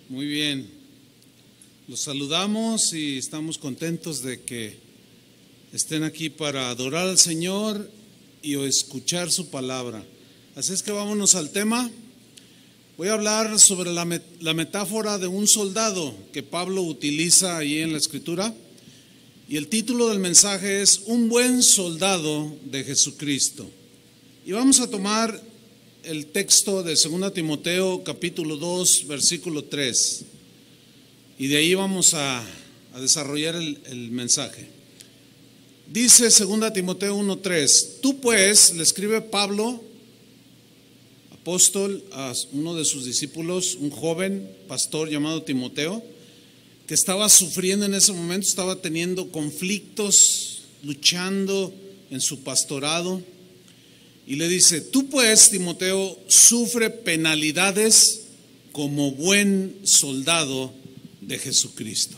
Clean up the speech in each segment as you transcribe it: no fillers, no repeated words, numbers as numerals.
Muy bien, los saludamos y estamos contentos de que estén aquí para adorar al Señor y escuchar su palabra. Así es que vámonos al tema. Voy a hablar sobre la metáfora de un soldado que Pablo utiliza ahí en la Escritura, y el título del mensaje es Un buen soldado de Jesucristo. Y vamos a tomar el texto de 2 Timoteo capítulo 2 versículo 3, y de ahí vamos a desarrollar el mensaje. Dice 2 Timoteo 1:3: Tú pues, le escribe Pablo, apóstol, a uno de sus discípulos, un joven pastor llamado Timoteo, que estaba sufriendo en ese momento, estaba teniendo conflictos, luchando en su pastorado. Y le dice: tú pues, Timoteo, sufre penalidades como buen soldado de Jesucristo.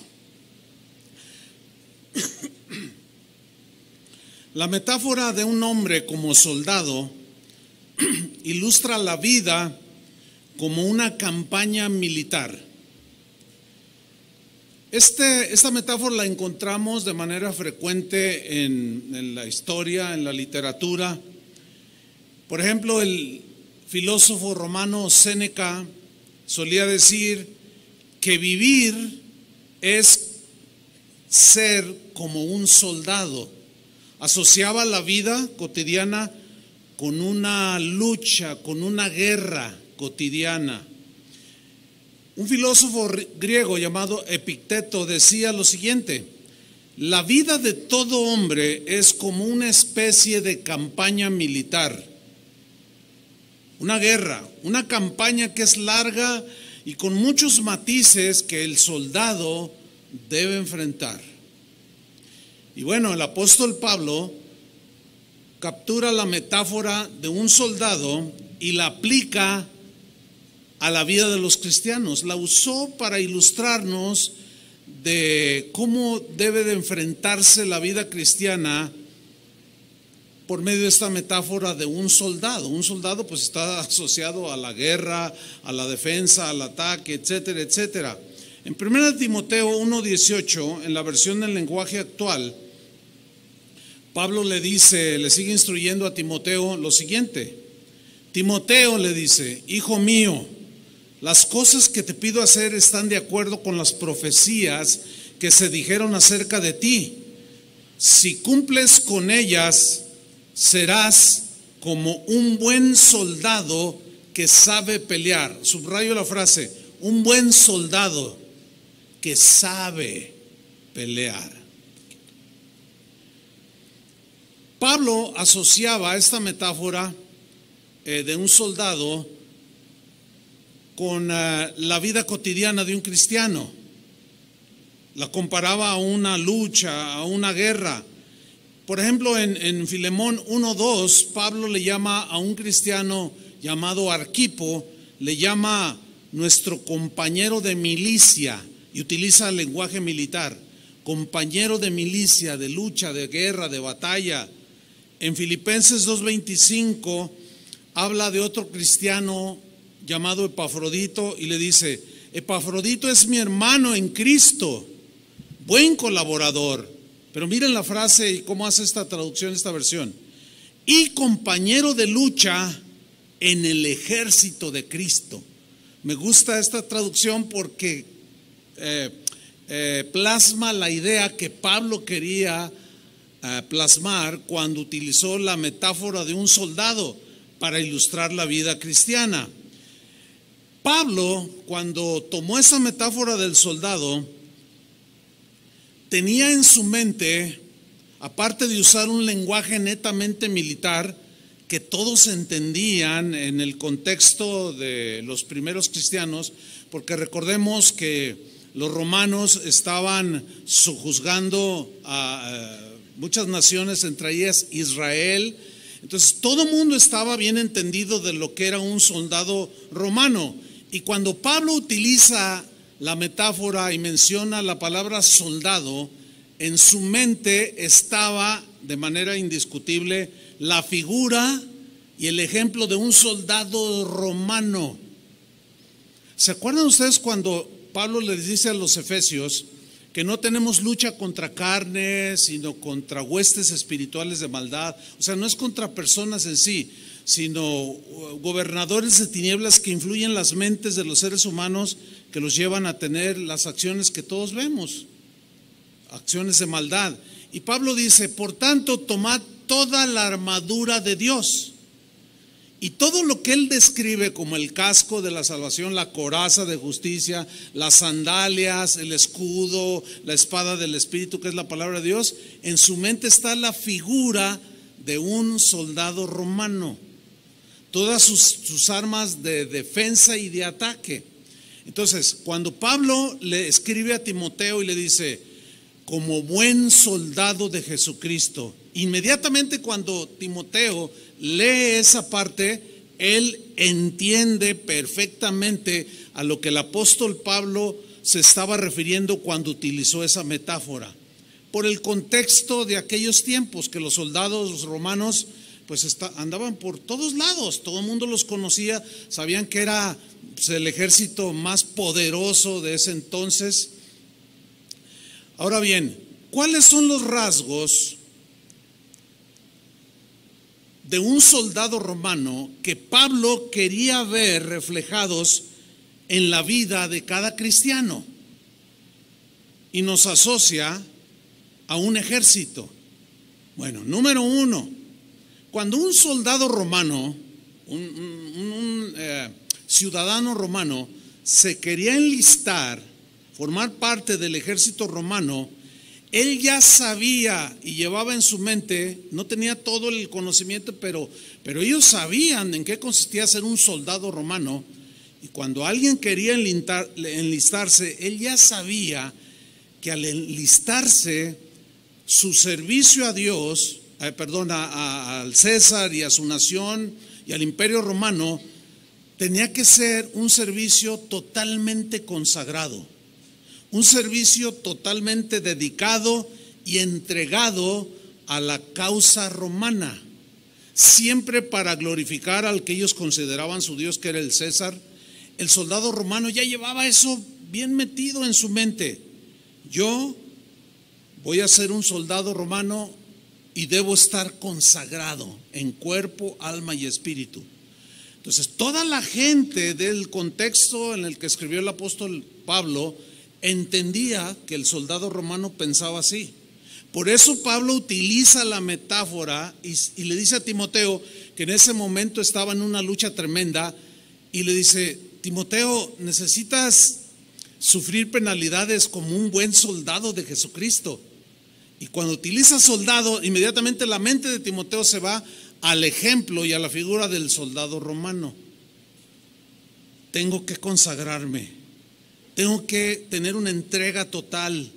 La metáfora de un hombre como soldado ilustra la vida como una campaña militar. Esta metáfora la encontramos de manera frecuente en la historia, en la literatura. Por ejemplo, el filósofo romano Séneca solía decir que vivir es ser como un soldado. Asociaba la vida cotidiana con una lucha, con una guerra cotidiana. Un filósofo griego llamado Epicteto decía lo siguiente: la vida de todo hombre es como una especie de campaña militar. Una guerra, una campaña que es larga y con muchos matices que el soldado debe enfrentar. Y bueno, el apóstol Pablo captura la metáfora de un soldado y la aplica a la vida de los cristianos. La usó para ilustrarnos de cómo debe de enfrentarse la vida cristiana por medio de esta metáfora de un soldado. Un soldado pues está asociado a la guerra, a la defensa, al ataque, etcétera, etcétera. En 1 Timoteo 1:18, en la versión del lenguaje actual, Pablo le sigue instruyendo a Timoteo lo siguiente. Timoteo le dice: hijo mío, las cosas que te pido hacer están de acuerdo con las profecías que se dijeron acerca de ti. Si cumples con ellas, serás como un buen soldado que sabe pelear. Subrayo la frase: un buen soldado que sabe pelear. Pablo asociaba esta metáfora de un soldado con la vida cotidiana de un cristiano. La comparaba a una lucha, a una guerra. Por ejemplo, en Filemón 1:2, Pablo le llama a un cristiano llamado Arquipo, le llama nuestro compañero de milicia, y utiliza el lenguaje militar, compañero de milicia, de lucha, de guerra, de batalla. En Filipenses 2:25 habla de otro cristiano llamado Epafrodito y le dice: Epafrodito es mi hermano en Cristo, buen colaborador. Pero miren la frase y cómo hace esta traducción, esta versión: y compañero de lucha en el ejército de Cristo. Me gusta esta traducción porque plasma la idea que Pablo quería plasmar cuando utilizó la metáfora de un soldado para ilustrar la vida cristiana. Pablo, cuando tomó esa metáfora del soldado, tenía en su mente, aparte de usar un lenguaje netamente militar que todos entendían en el contexto de los primeros cristianos, porque recordemos que los romanos estaban sojuzgando a muchas naciones, entre ellas Israel. Entonces todo el mundo estaba bien entendido de lo que era un soldado romano. Y cuando Pablo utiliza la metáfora y menciona la palabra soldado, en su mente estaba de manera indiscutible la figura y el ejemplo de un soldado romano. ¿Se acuerdan ustedes cuando Pablo les dice a los efesios que no tenemos lucha contra carne, sino contra huestes espirituales de maldad. O sea, no es contra personas en sí, sino gobernadores de tinieblas que influyen las mentes de los seres humanos, que los llevan a tener las acciones que todos vemos, acciones de maldad. Y Pablo dice, por tanto, tomad toda la armadura de Dios. Y todo lo que él describe como el casco de la salvación, la coraza de justicia, las sandalias, el escudo, la espada del Espíritu, que es la palabra de Dios, en su mente está la figura de un soldado romano. Todas sus armas de defensa y de ataque. Entonces, cuando Pablo le escribe a Timoteo y le dice, como buen soldado de Jesucristo, inmediatamente cuando Timoteo lee esa parte, él entiende perfectamente a lo que el apóstol Pablo se estaba refiriendo cuando utilizó esa metáfora. Por el contexto de aquellos tiempos, que los soldados romanos pues andaban por todos lados, todo el mundo los conocía, sabían que era pues, el ejército más poderoso de ese entonces. Ahora bien, ¿cuáles son los rasgos de un soldado romano que Pablo quería ver reflejados en la vida de cada cristiano? Y nos asocia a un ejército. Bueno, número uno, cuando un soldado romano, un ciudadano romano, se quería enlistar, formar parte del ejército romano, él ya sabía y llevaba en su mente, no tenía todo el conocimiento, pero ellos sabían en qué consistía ser un soldado romano. Y cuando alguien quería enlistarse, él ya sabía que al enlistarse, su servicio a Dios, al César y a su nación y al imperio romano, tenía que ser un servicio totalmente consagrado. Un servicio totalmente dedicado y entregado a la causa romana, siempre para glorificar al que ellos consideraban su Dios, que era el César. El soldado romano ya llevaba eso bien metido en su mente. Yo voy a ser un soldado romano y debo estar consagrado en cuerpo, alma y espíritu. Entonces, toda la gente del contexto en el que escribió el apóstol Pablo entendía que el soldado romano pensaba así. Por eso Pablo utiliza la metáfora y le dice a Timoteo, que en ese momento estaba en una lucha tremenda, y le dice, Timoteo, necesitas sufrir penalidades como un buen soldado de Jesucristo. Y cuando utiliza soldado, inmediatamente la mente de Timoteo se va al ejemplo y a la figura del soldado romano. Tengo que consagrarme. Tengo que tener una entrega total.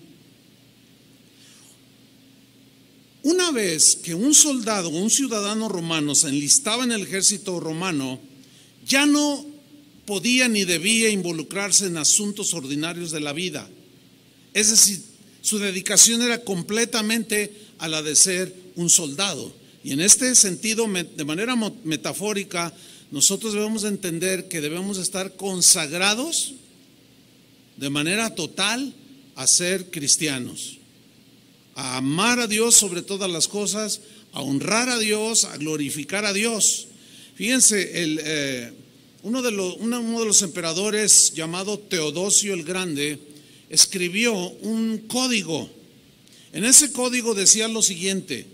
Una vez que un soldado o un ciudadano romano se enlistaba en el ejército romano, ya no podía ni debía involucrarse en asuntos ordinarios de la vida. Es decir, su dedicación era completamente a la de ser un soldado. Y en este sentido, de manera metafórica, nosotros debemos entender que debemos estar consagrados de manera total a ser cristianos, a amar a Dios sobre todas las cosas, a honrar a Dios, a glorificar a Dios. Fíjense, uno de los emperadores llamado Teodosio el Grande escribió un código. En ese código decía lo siguiente: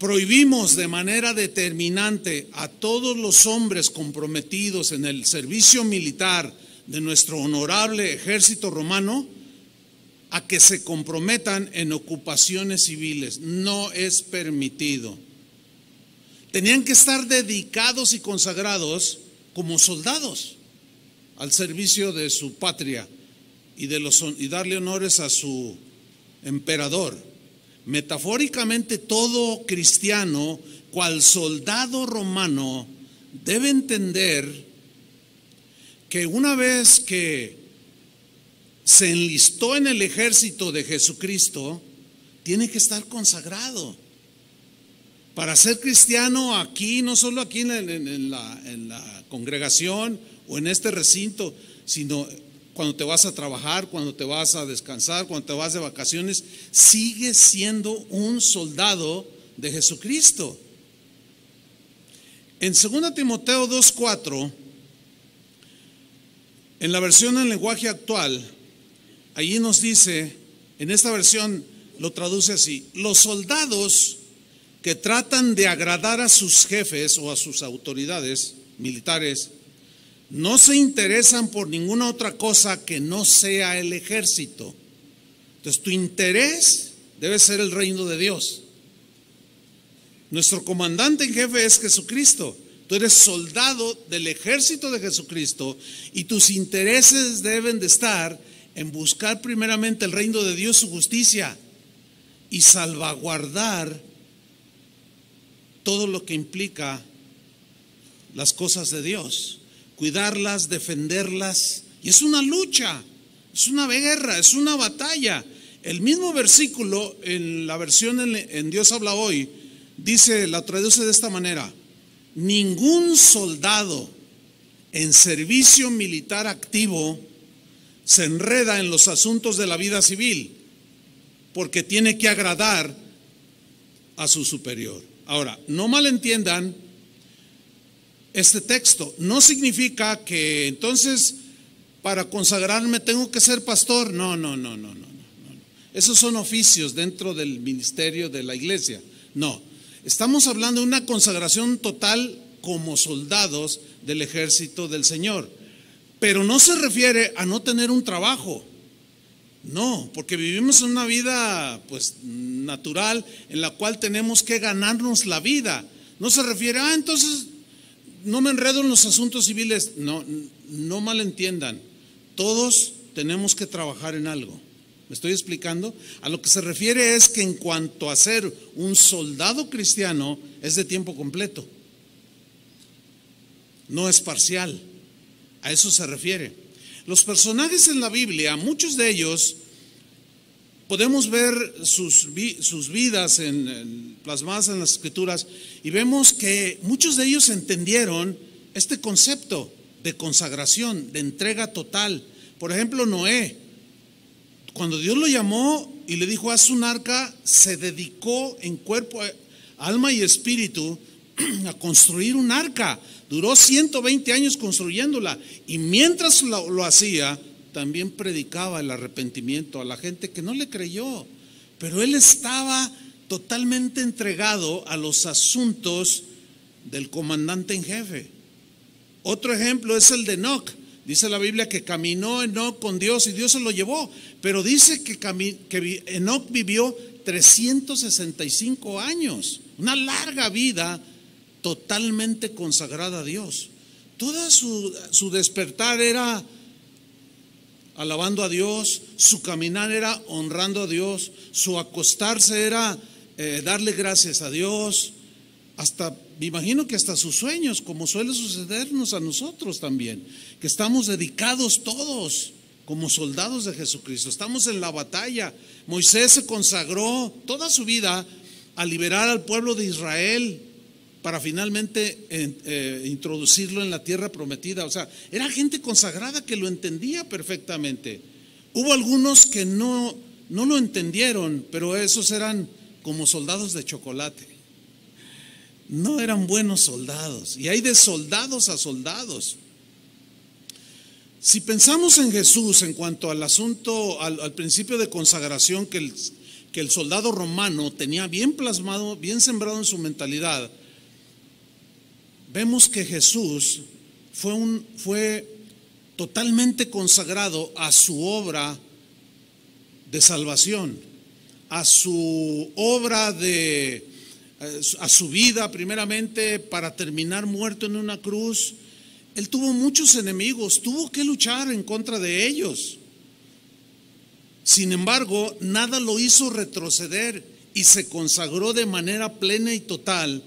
prohibimos de manera determinante a todos los hombres comprometidos en el servicio militar de nuestro honorable ejército romano a que se comprometan en ocupaciones civiles. No es permitido. Tenían que estar dedicados y consagrados como soldados al servicio de su patria y darle honores a su emperador. Metafóricamente, todo cristiano, cual soldado romano, debe entender que una vez que se enlistó en el ejército de Jesucristo, tiene que estar consagrado. Para ser cristiano aquí, no solo aquí en la congregación o en este recinto, sino cuando te vas a trabajar, cuando te vas a descansar, cuando te vas de vacaciones, sigues siendo un soldado de Jesucristo. En 2 Timoteo 2:4, en la versión en lenguaje actual, allí nos dice, en esta versión lo traduce así: los soldados que tratan de agradar a sus jefes o a sus autoridades militares no se interesan por ninguna otra cosa que no sea el ejército. Entonces tu interés debe ser el reino de Dios. Nuestro comandante en jefe es Jesucristo. Tú eres soldado del ejército de Jesucristo y tus intereses deben de estar en buscar primeramente el reino de Dios, su justicia, y salvaguardar todo lo que implica las cosas de Dios, cuidarlas, defenderlas. Y es una lucha, es una guerra, es una batalla. El mismo versículo en la versión en Dios habla hoy dice, la traduce de esta manera: ningún soldado en servicio militar activo se enreda en los asuntos de la vida civil porque tiene que agradar a su superior. Ahora, no malentiendan este texto. No significa que entonces para consagrarme tengo que ser pastor. No. Esos son oficios dentro del ministerio de la iglesia. No, estamos hablando de una consagración total como soldados del ejército del Señor. Pero no se refiere a no tener un trabajo. No, porque vivimos en una vida pues natural en la cual tenemos que ganarnos la vida. No se refiere, entonces no me enredo en los asuntos civiles. No malentiendan. Todos tenemos que trabajar en algo. ¿Me estoy explicando? A lo que se refiere es que en cuanto a ser un soldado cristiano, es de tiempo completo. No es parcial. A eso se refiere. Los personajes en la Biblia, muchos de ellos, podemos ver sus vidas plasmadas en las Escrituras y vemos que muchos de ellos entendieron este concepto de consagración, de entrega total. Por ejemplo, Noé, cuando Dios lo llamó y le dijo haz un arca, se dedicó en cuerpo, alma y espíritu a construir un arca. Duró 120 años construyéndola y mientras lo hacía, también predicaba el arrepentimiento a la gente que no le creyó. Pero él estaba totalmente entregado a los asuntos del comandante en jefe. Otro ejemplo es el de Enoc. Dice la Biblia que caminó Enoc con Dios y Dios se lo llevó. Pero dice que Enoc vivió 365 años, una larga vida totalmente consagrada a Dios. Toda su despertar era alabando a Dios, su caminar era honrando a Dios, su acostarse era darle gracias a Dios, hasta, me imagino que hasta sus sueños, como suele sucedernos a nosotros también, que estamos dedicados todos como soldados de Jesucristo, estamos en la batalla. Moisés se consagró toda su vida a liberar al pueblo de Israel para finalmente introducirlo en la tierra prometida. O sea, era gente consagrada que lo entendía perfectamente. Hubo algunos que no lo entendieron, pero esos eran como soldados de chocolate. No eran buenos soldados. Y hay de soldados a soldados. Si pensamos en Jesús en cuanto al asunto, al principio de consagración que el soldado romano tenía bien plasmado, bien sembrado en su mentalidad, vemos que Jesús fue totalmente consagrado a su obra de salvación, a su obra a su vida primeramente para terminar muerto en una cruz. Él tuvo muchos enemigos, tuvo que luchar en contra de ellos. Sin embargo, nada lo hizo retroceder y se consagró de manera plena y total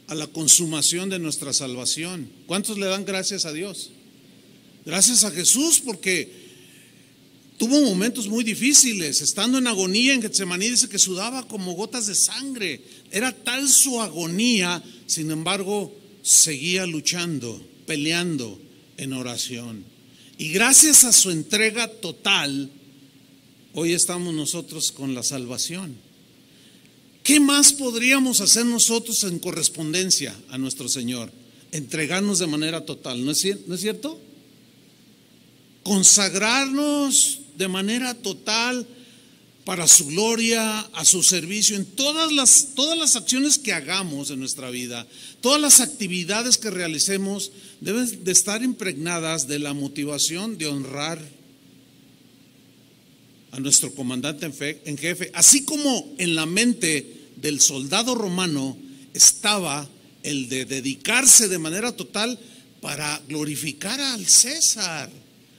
a la consumación de nuestra salvación. ¿Cuántos le dan gracias a Dios? Gracias a Jesús, porque tuvo momentos muy difíciles. Estando en agonía en Getsemaní, dice que sudaba como gotas de sangre. Era tal su agonía, sin embargo, seguía luchando, peleando en oración. Y gracias a su entrega total, hoy estamos nosotros con la salvación. ¿Qué más podríamos hacer nosotros en correspondencia a nuestro Señor? Entregarnos de manera total, ¿no es cierto? Consagrarnos de manera total para su gloria, a su servicio, en todas las acciones que hagamos en nuestra vida, todas las actividades que realicemos deben de estar impregnadas de la motivación de honrar a nuestro comandante en jefe, así como en la mente del soldado romano estaba el de dedicarse de manera total para glorificar al César,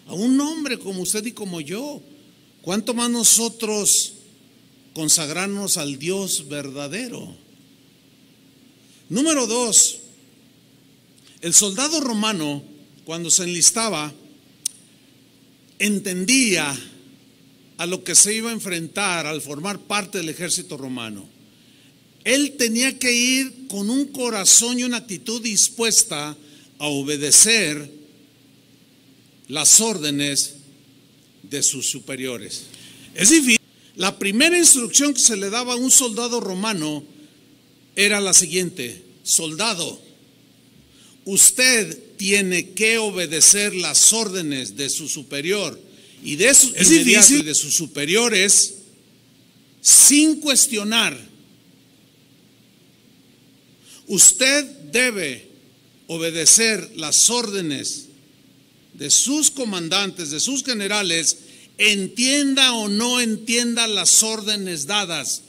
a un hombre como usted y como yo. ¿Cuánto más nosotros consagrarnos al Dios verdadero? Número 2, el soldado romano, cuando se enlistaba, entendía a lo que se iba a enfrentar al formar parte del ejército romano. Él tenía que ir con un corazón y una actitud dispuesta a obedecer las órdenes de sus superiores. Es difícil. La primera instrucción que se le daba a un soldado romano era la siguiente: soldado, usted tiene que obedecer las órdenes de su superior y de sus, de sus superiores sin cuestionar. Usted debe obedecer las órdenes de sus comandantes, de sus generales, entienda o no entienda las órdenes dadas.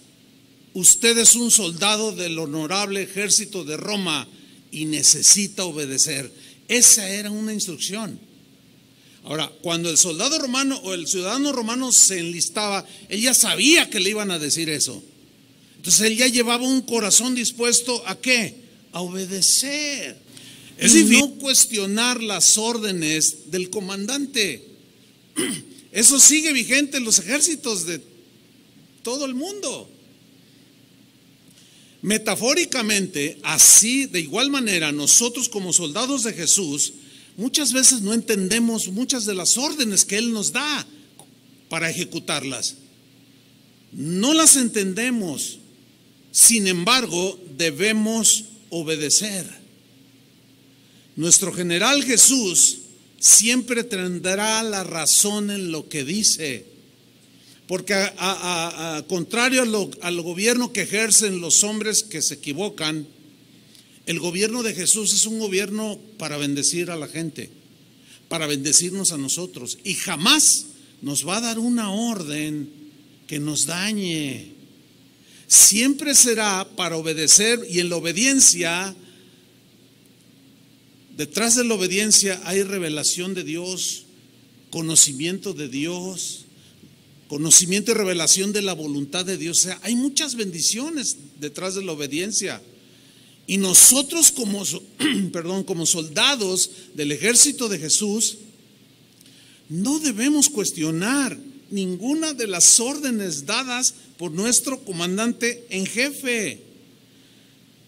Usted es un soldado del honorable ejército de Roma y necesita obedecer. Esa era una instrucción. Ahora, cuando el soldado romano o el ciudadano romano se enlistaba, él ya sabía que le iban a decir eso. Entonces él ya llevaba un corazón dispuesto ¿a qué? A obedecer. Es difícil no cuestionar las órdenes del comandante. Eso sigue vigente en los ejércitos de todo el mundo. Metafóricamente, así de igual manera, nosotros como soldados de Jesús, muchas veces no entendemos muchas de las órdenes que Él nos da para ejecutarlas. No las entendemos. Sin embargo, debemos obedecer. Nuestro general Jesús siempre tendrá la razón en lo que dice, porque contrario al gobierno que ejercen los hombres que se equivocan, el gobierno de Jesús es un gobierno para bendecir a la gente, para bendecirnos a nosotros, y jamás nos va a dar una orden que nos dañe. Siempre será para obedecer, y en la obediencia, detrás de la obediencia hay revelación de Dios, conocimiento de Dios, conocimiento y revelación de la voluntad de Dios. O sea, hay muchas bendiciones detrás de la obediencia. Y nosotros como soldados del ejército de Jesús, no debemos cuestionar ninguna de las órdenes dadas por nuestro comandante en jefe.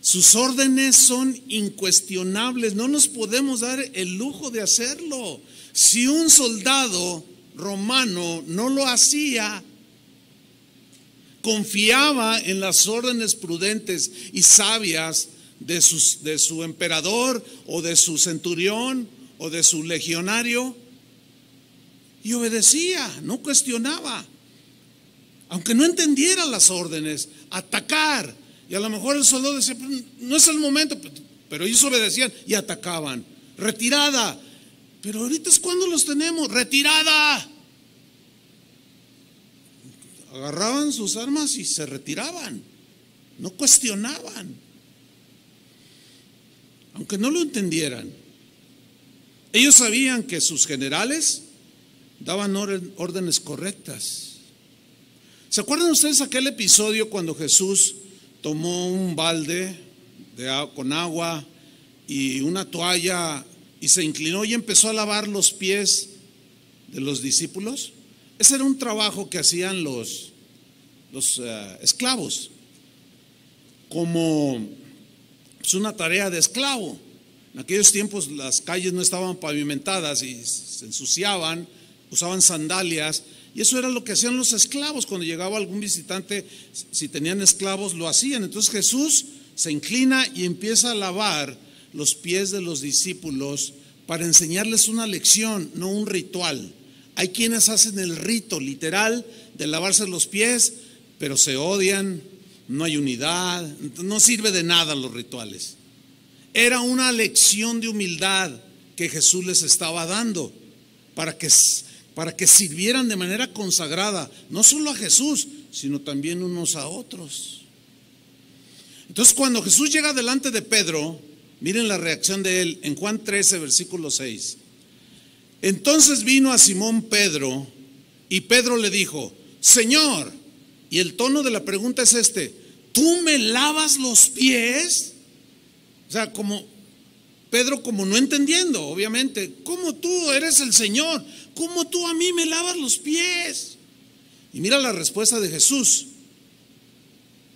Sus órdenes son incuestionables, no nos podemos dar el lujo de hacerlo. Si un soldado romano no lo hacía, confiaba en las órdenes prudentes y sabias de su emperador o de su centurión o de su legionario, y obedecía, no cuestionaba, aunque no entendiera las órdenes. Atacar. Y a lo mejor el soldado decía, no es el momento, pero ellos obedecían y atacaban. Retirada. Pero ahorita es cuando los tenemos. Retirada. Agarraban sus armas y se retiraban. No cuestionaban. Aunque no lo entendieran. Ellos sabían que sus generales daban órdenes correctas. ¿Se acuerdan ustedes aquel episodio cuando Jesús tomó un balde con agua y una toalla y se inclinó y empezó a lavar los pies de los discípulos? Ese era un trabajo que hacían los esclavos, como una tarea de esclavo. En aquellos tiempos las calles no estaban pavimentadas y se ensuciaban, usaban sandalias, y eso era lo que hacían los esclavos. Cuando llegaba algún visitante, si tenían esclavos, lo hacían. Entonces Jesús se inclina y empieza a lavar los pies de los discípulos para enseñarles una lección, no un ritual. Hay quienes hacen el rito literal de lavarse los pies, pero se odian, no hay unidad, no sirve de nada los rituales. Era una lección de humildad que Jesús les estaba dando para que sirvieran de manera consagrada, no solo a Jesús, sino también unos a otros. Entonces, cuando Jesús llega delante de Pedro, miren la reacción de él en Juan 13, versículo 6. Entonces vino a Simón Pedro y Pedro le dijo: Señor, y el tono de la pregunta es este: ¿tú me lavas los pies? O sea, como Pedro, como no entendiendo, obviamente, ¿cómo tú eres el Señor? ¿Cómo tú a mí me lavas los pies? Y mira la respuesta de Jesús.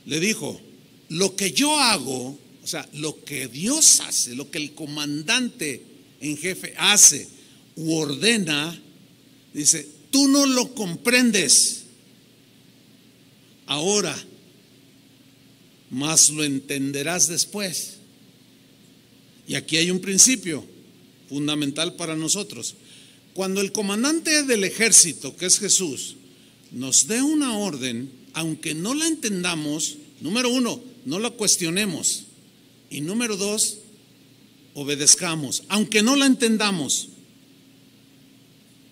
Le dijo: lo que yo hago, o sea, lo que Dios hace, lo que el comandante en jefe hace u ordena, dice, tú no lo comprendes ahora, mas lo entenderás después. Y aquí hay un principio fundamental para nosotros. Cuando el comandante del ejército, que es Jesús, nos dé una orden, aunque no la entendamos, número uno, no la cuestionemos, y número dos, obedezcamos, aunque no la entendamos.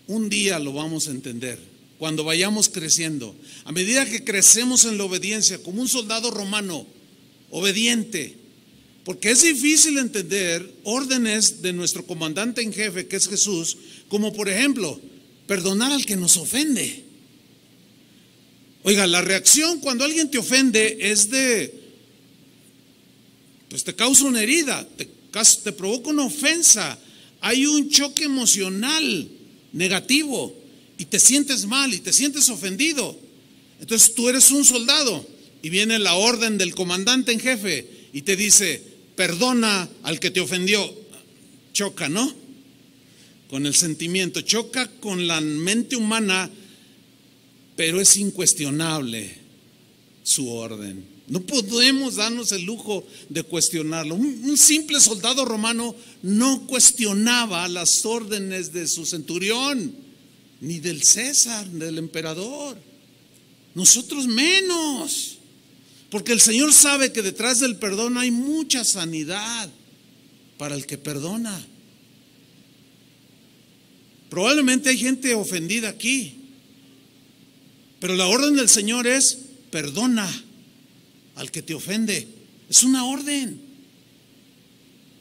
Un día lo vamos a entender, cuando vayamos creciendo. A medida que crecemos en la obediencia, como un soldado romano, obediente, porque es difícil entender órdenes de nuestro comandante en jefe, que es Jesús, como por ejemplo, perdonar al que nos ofende. Oiga, la reacción cuando alguien te ofende es pues te causa una herida, te provoca una ofensa, hay un choque emocional negativo y te sientes mal y te sientes ofendido. Entonces tú eres un soldado y viene la orden del comandante en jefe y te dice: perdona al que te ofendió. Choca, ¿no? Con el sentimiento, choca con la mente humana, pero es incuestionable su orden. No podemos darnos el lujo de cuestionarlo. Un simple soldado romano no cuestionaba las órdenes de su centurión, ni del César, ni del emperador. Nosotros menos, porque el Señor sabe que detrás del perdón hay mucha sanidad para el que perdona. Probablemente hay gente ofendida aquí, pero la orden del Señor es: perdona al que te ofende. Es una orden.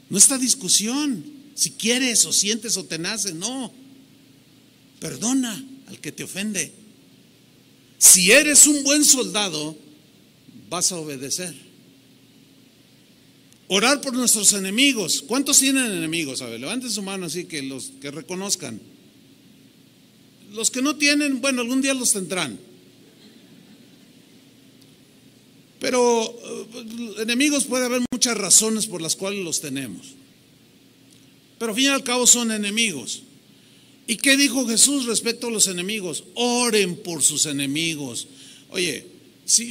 No está discusión si quieres o sientes o te nace, no. Perdona al que te ofende. Si eres un buen soldado, vas a obedecer. Orar por nuestros enemigos. ¿Cuántos tienen enemigos? A ver, levanten su mano así, que los que reconozcan. Los que no tienen, bueno, algún día los tendrán. Pero enemigos puede haber muchas razones por las cuales los tenemos. Pero al fin y al cabo son enemigos. ¿Y qué dijo Jesús respecto a los enemigos? Oren por sus enemigos. Oye, si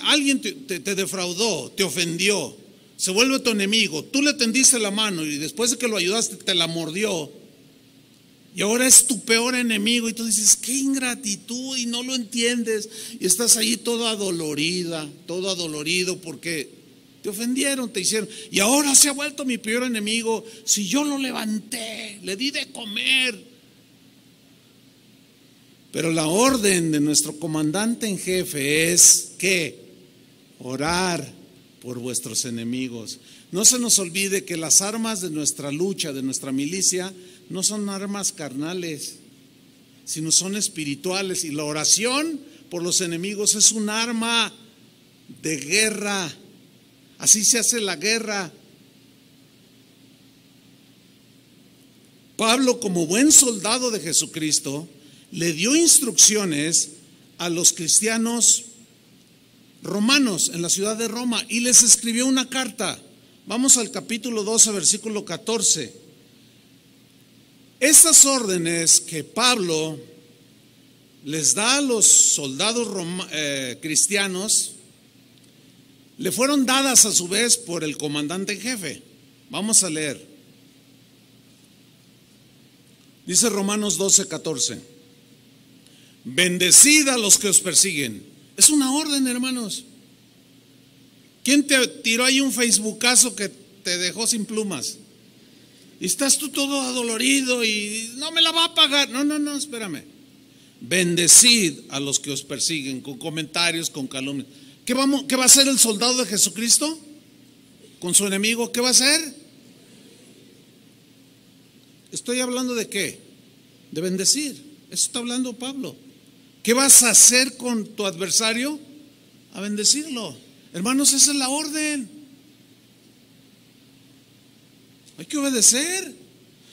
alguien te defraudó, te ofendió, se vuelve tu enemigo, tú le tendiste la mano y después de que lo ayudaste te la mordió, y ahora es tu peor enemigo, y tú dices: qué ingratitud, y no lo entiendes, y estás ahí todo adolorido porque te ofendieron, te hicieron, y ahora se ha vuelto mi peor enemigo. Si yo lo levanté, le di de comer. Pero la orden de nuestro comandante en jefe es que orar por vuestros enemigos. No se nos olvide que las armas de nuestra lucha, de nuestra milicia, no son armas carnales, sino son espirituales. Y la oración por los enemigos es un arma de guerra. Así se hace la guerra. Pablo, como buen soldado de Jesucristo, le dio instrucciones a los cristianos romanos en la ciudad de Roma y les escribió una carta. Vamos al capítulo 12, versículo 14. Estas órdenes que Pablo les da a los soldados cristianos le fueron dadas a su vez por el comandante en jefe. Vamos a leer. Dice Romanos 12, 14. Bendecid a los que os persiguen. Es una orden, hermanos. ¿Quién te tiró ahí un facebookazo que te dejó sin plumas? Y estás tú todo adolorido y no me la va a pagar. No, espérame. Bendecid a los que os persiguen con comentarios, con calumnias. ¿Qué va a hacer el soldado de Jesucristo con su enemigo? ¿Qué va a hacer? Estoy hablando de qué? De bendecir. Eso está hablando Pablo. ¿Qué vas a hacer con tu adversario? A bendecirlo. Hermanos, esa es la orden. Hay que obedecer.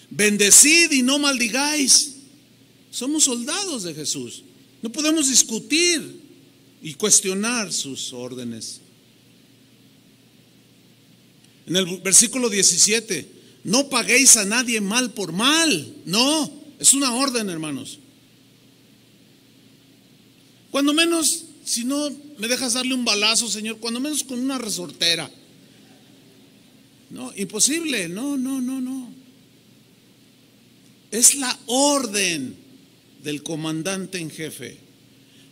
Bendecid y no maldigáis. Somos soldados de Jesús. No podemos discutir y cuestionar sus órdenes. En el versículo 17, no paguéis a nadie mal por mal. No, es una orden, hermanos. Cuando menos, si no me dejas darle un balazo, Señor, cuando menos con una resortera. No, imposible, no. Es la orden del comandante en jefe.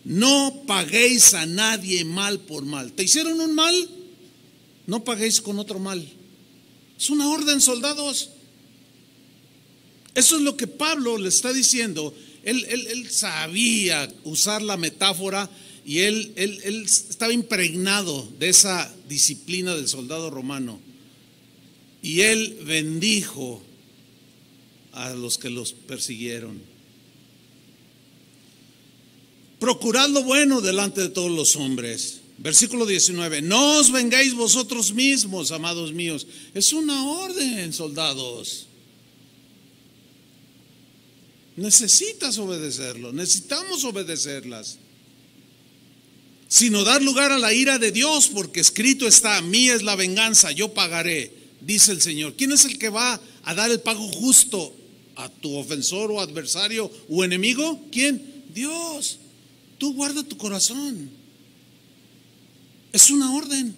No paguéis a nadie mal por mal. ¿Te hicieron un mal? No paguéis con otro mal. Es una orden, soldados. Eso es lo que Pablo le está diciendo. Él sabía usar la metáfora y él estaba impregnado de esa disciplina del soldado romano. Y él bendijo a los que los persiguieron. Procurad lo bueno delante de todos los hombres. Versículo 19. No os vengáis vosotros mismos, amados míos. Es una orden, soldados. Necesitas obedecerlo. Necesitamos obedecerlas. Sino dar lugar a la ira de Dios, porque escrito está: mía es la venganza, yo pagaré, dice el Señor. ¿Quién es el que va a dar el pago justo a tu ofensor o adversario o enemigo? ¿Quién? Dios. Tú guarda tu corazón. Es una orden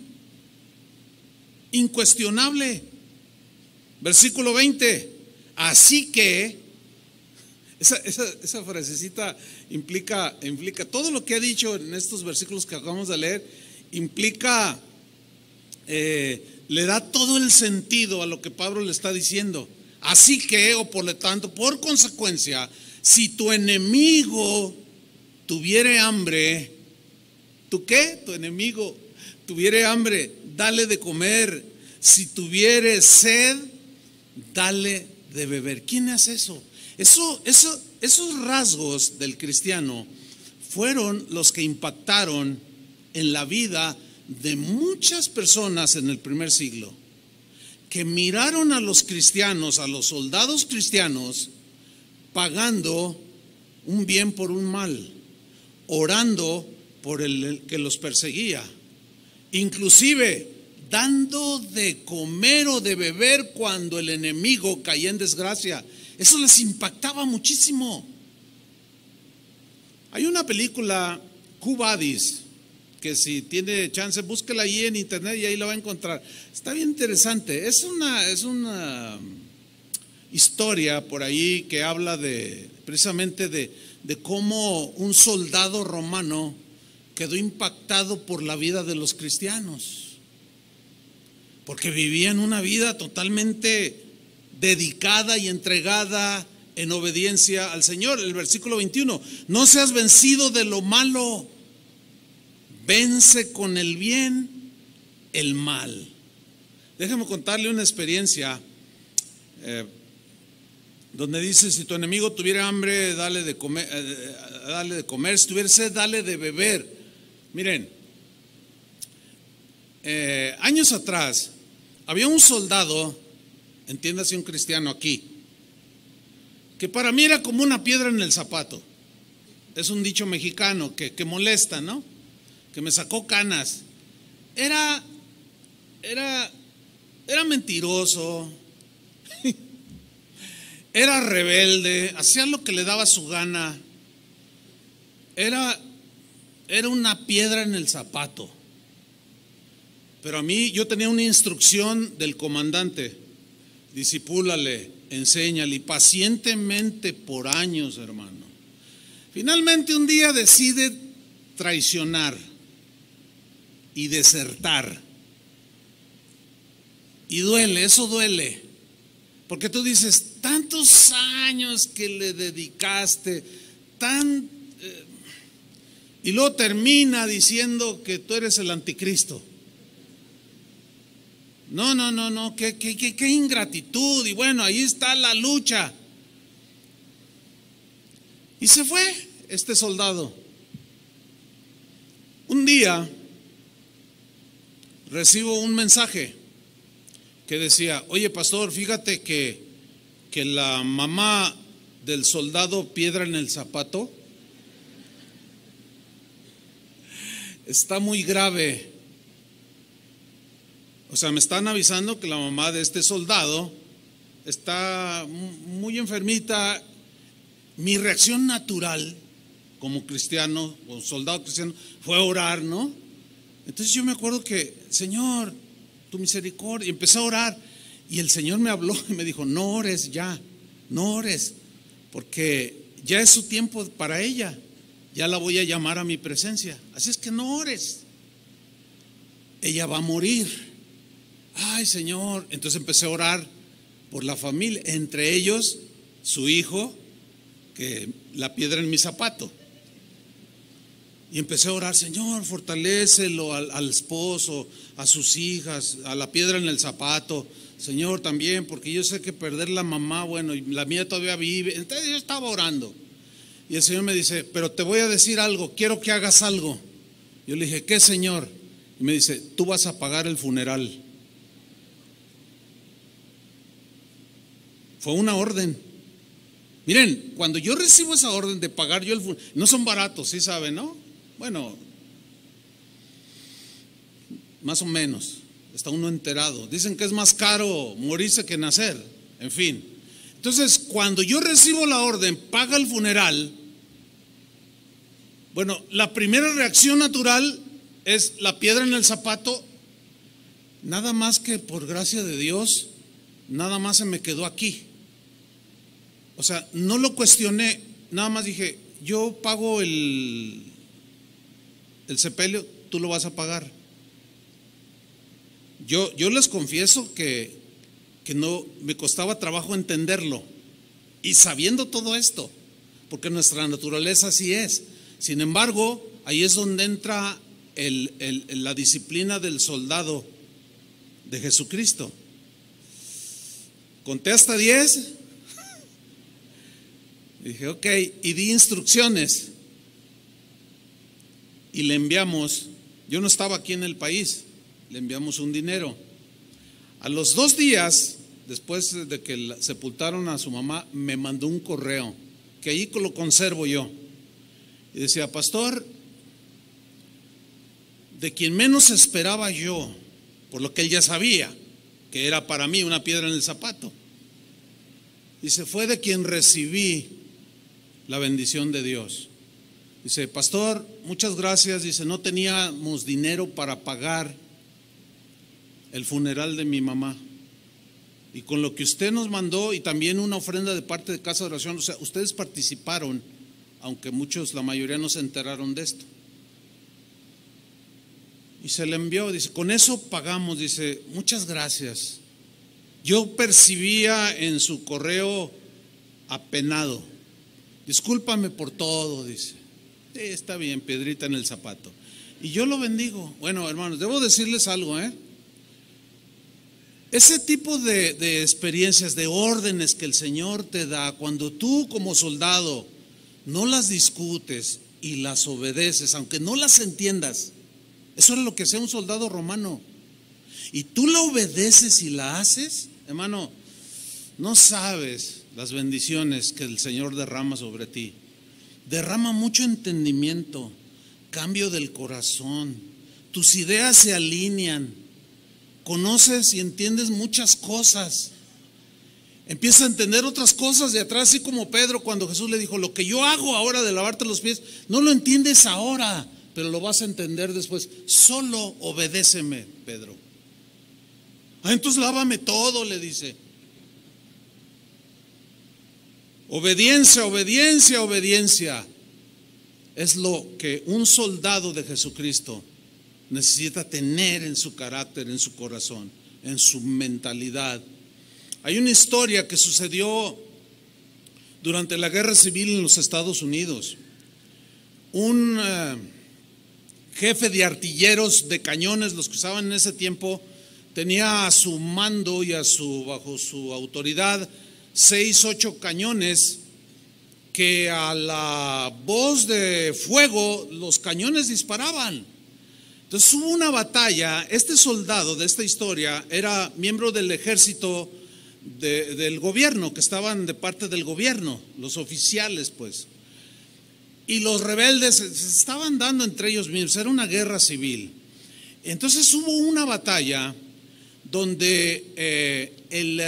incuestionable. Versículo 20. Así que esa frasecita implica todo lo que ha dicho en estos versículos que acabamos de leer. Implica, le da todo el sentido a lo que Pablo le está diciendo. Así que, o por lo tanto, por consecuencia, si tu enemigo tuviere hambre, ¿tú qué? Tu enemigo tuviere hambre, dale de comer. Si tuviere sed, dale de beber. ¿Quién hace eso? Esos rasgos del cristiano fueron los que impactaron en la vida de muchas personas en el primer siglo, que miraron a los cristianos, a los soldados cristianos, pagando un bien por un mal, orando por el que los perseguía, inclusive dando de comer o de beber cuando el enemigo caía en desgracia. Eso les impactaba muchísimo. Hay una película, Quo Vadis, que si tiene chance, búsquela ahí en internet y ahí la va a encontrar. Está bien interesante. Es una historia por ahí que habla precisamente de cómo un soldado romano quedó impactado por la vida de los cristianos, porque vivían una vida totalmente dedicada y entregada en obediencia al Señor. El versículo 21, no seas vencido de lo malo, vence con el bien el mal. Déjame contarle una experiencia donde dice: si tu enemigo tuviera hambre, dale de comer, si tuviera sed, dale de beber. Miren, años atrás había un soldado, entiéndase, un cristiano aquí, que para mí era como una piedra en el zapato. Es un dicho mexicano que molesta, ¿no? Que me sacó canas. Era era mentiroso, era rebelde, hacía lo que le daba su gana, era una piedra en el zapato. Pero a mí, yo tenía una instrucción del comandante: discipúlale, enséñale, y pacientemente por años, hermano. Finalmente un día decide traicionar y desertar. Y duele, eso duele. Porque tú dices, tantos años que le dedicaste, y luego termina diciendo que tú eres el anticristo. No, qué ingratitud. Y bueno, ahí está la lucha. Y se fue este soldado. Un día recibo un mensaje que decía: oye, pastor, fíjate que la mamá del soldado piedra en el zapato está muy grave. O sea, me están avisando que la mamá de este soldado está muy enfermita. Mi reacción natural como cristiano o soldado cristiano fue orar, ¿no? Entonces yo me acuerdo que, Señor, tu misericordia, y empecé a orar, y el Señor me habló y me dijo: no ores ya, no ores, porque ya es su tiempo para ella, ya la voy a llamar a mi presencia, así es que no ores, ella va a morir. Ay, Señor. Entonces empecé a orar por la familia, entre ellos su hijo, que la piedra en mi zapato. Y empecé a orar: Señor, fortalécelo al esposo, a sus hijas, a la piedra en el zapato, Señor, también, porque yo sé que perder la mamá, bueno, y la mía todavía vive. Entonces yo estaba orando, y el Señor me dice: pero te voy a decir algo, quiero que hagas algo. Yo le dije: ¿qué, Señor? Y me dice: tú vas a pagar el funeral. Fue una orden. Miren, cuando yo recibo esa orden de pagar yo el funeral, no son baratos, ¿sí saben, no? Bueno, más o menos, está uno enterado. Dicen que es más caro morirse que nacer, en fin. Entonces, cuando yo recibo la orden, paga el funeral, bueno, la primera reacción natural es la piedra en el zapato. Nada más que por gracia de Dios, nada más se me quedó aquí. O sea, no lo cuestioné, nada más dije: yo pago el sepelio, tú lo vas a pagar. Yo les confieso que no me costaba trabajo entenderlo, y sabiendo todo esto, porque nuestra naturaleza así es. Sin embargo, ahí es donde entra la disciplina del soldado de Jesucristo. Conté hasta 10. Dije: ok, y di instrucciones. Y le enviamos, yo no estaba aquí en el país, le enviamos un dinero. A los 2 días, después de que sepultaron a su mamá, me mandó un correo, que ahí lo conservo yo. Y decía: pastor, de quien menos esperaba yo, por lo que él ya sabía, que era para mí una piedra en el zapato, dice, fue de quien recibí la bendición de Dios. Dice: pastor, muchas gracias. Dice: no teníamos dinero para pagar el funeral de mi mamá, y con lo que usted nos mandó, y también una ofrenda de parte de Casa de Oración, o sea, ustedes participaron, aunque muchos, la mayoría no se enteraron de esto. Y se le envió, dice: con eso pagamos. Dice: muchas gracias. Yo percibía en su correo apenado: discúlpame por todo. Dice: sí, está bien, piedrita en el zapato. Y yo lo bendigo. Bueno, hermanos, debo decirles algo, ese tipo de experiencias, de órdenes que el Señor te da, cuando tú como soldado no las discutes y las obedeces, aunque no las entiendas, eso era lo que hacía un soldado romano, y tú la obedeces y la haces, hermano, no sabes las bendiciones que el Señor derrama sobre ti. Derrama mucho entendimiento, cambio del corazón, tus ideas se alinean conoces y entiendes muchas cosas. Empiezas a entender otras cosas de atrás, así como Pedro cuando Jesús le dijo: lo que yo hago ahora de lavarte los pies, no lo entiendes ahora, pero lo vas a entender después. Solo obedéceme, Pedro. Entonces lávame todo, le dice. Obediencia, obediencia, obediencia. Es lo que un soldado de Jesucristo necesita tener en su carácter, en su corazón, en su mentalidad. Hay una historia que sucedió durante la guerra civil en los Estados Unidos. Un jefe de artilleros de cañones, los que usaban en ese tiempo, tenía a su mando y bajo su autoridad 6, 8 cañones que a la voz de fuego los cañones disparaban. Entonces hubo una batalla. Este soldado de esta historia era miembro del ejército del gobierno, que estaban de parte del gobierno, los oficiales pues. Y los rebeldes se estaban dando entre ellos mismos, era una guerra civil. Entonces hubo una batalla donde el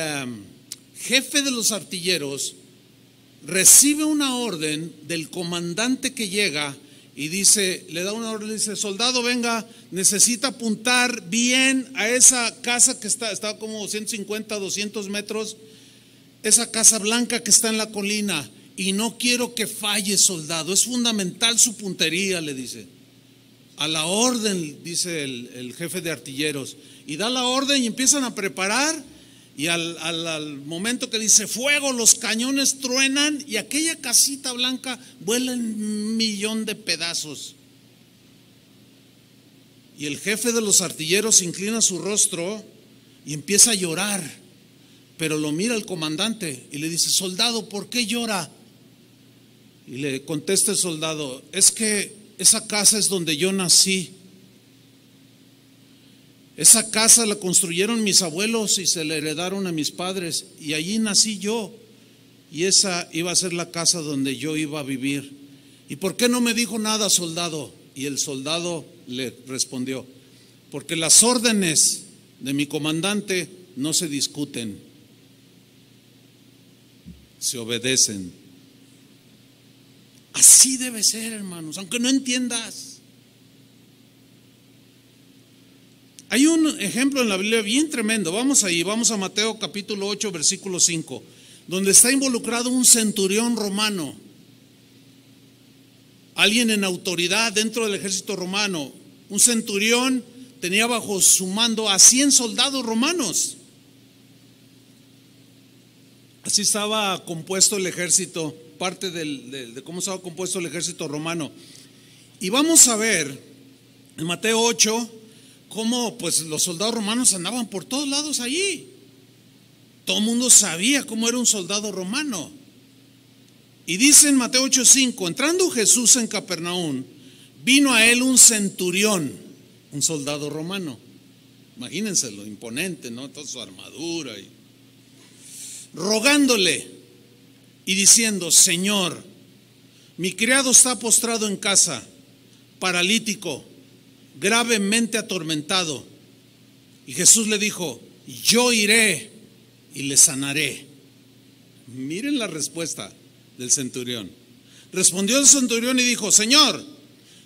jefe de los artilleros recibe una orden del comandante que llega y dice, le da una orden, dice: soldado, venga, necesita apuntar bien a esa casa que está como 150, 200 metros, esa casa blanca que está en la colina, y no quiero que falle, soldado, es fundamental su puntería, le dice. A la orden, dice el jefe de artilleros, y da la orden y empiezan a preparar. Y al momento que dice fuego, los cañones truenan y aquella casita blanca vuela en 1,000,000 de pedazos. Y el jefe de los artilleros inclina su rostro y empieza a llorar, pero lo mira el comandante y le dice: soldado, ¿por qué llora? Y le contesta el soldado: es que esa casa es donde yo nací. Esa casa la construyeron mis abuelos y se la heredaron a mis padres, y allí nací yo, y esa iba a ser la casa donde yo iba a vivir. ¿Y por qué no me dijo nada, soldado? Y el soldado le respondió: porque las órdenes de mi comandante no se discuten, se obedecen. Así debe ser, hermanos, aunque no entiendas. Hay un ejemplo en la Biblia bien tremendo. Vamos ahí, vamos a Mateo capítulo 8, versículo 5, donde está involucrado un centurión romano, alguien en autoridad dentro del ejército romano. Un centurión tenía bajo su mando a 100 soldados romanos. Así estaba compuesto el ejército, parte de cómo estaba compuesto el ejército romano. Y vamos a ver en Mateo 8 cómo pues los soldados romanos andaban por todos lados allí. Todo el mundo sabía cómo era un soldado romano. Y dice en Mateo 8:5: entrando Jesús en Capernaum, vino a él un centurión, un soldado romano. Imagínense lo imponente, ¿no? Toda su armadura, y rogándole y diciendo: Señor, mi criado está postrado en casa, paralítico, gravemente atormentado. Y Jesús le dijo: yo iré y le sanaré. Miren la respuesta del centurión. Respondió el centurión y dijo: Señor,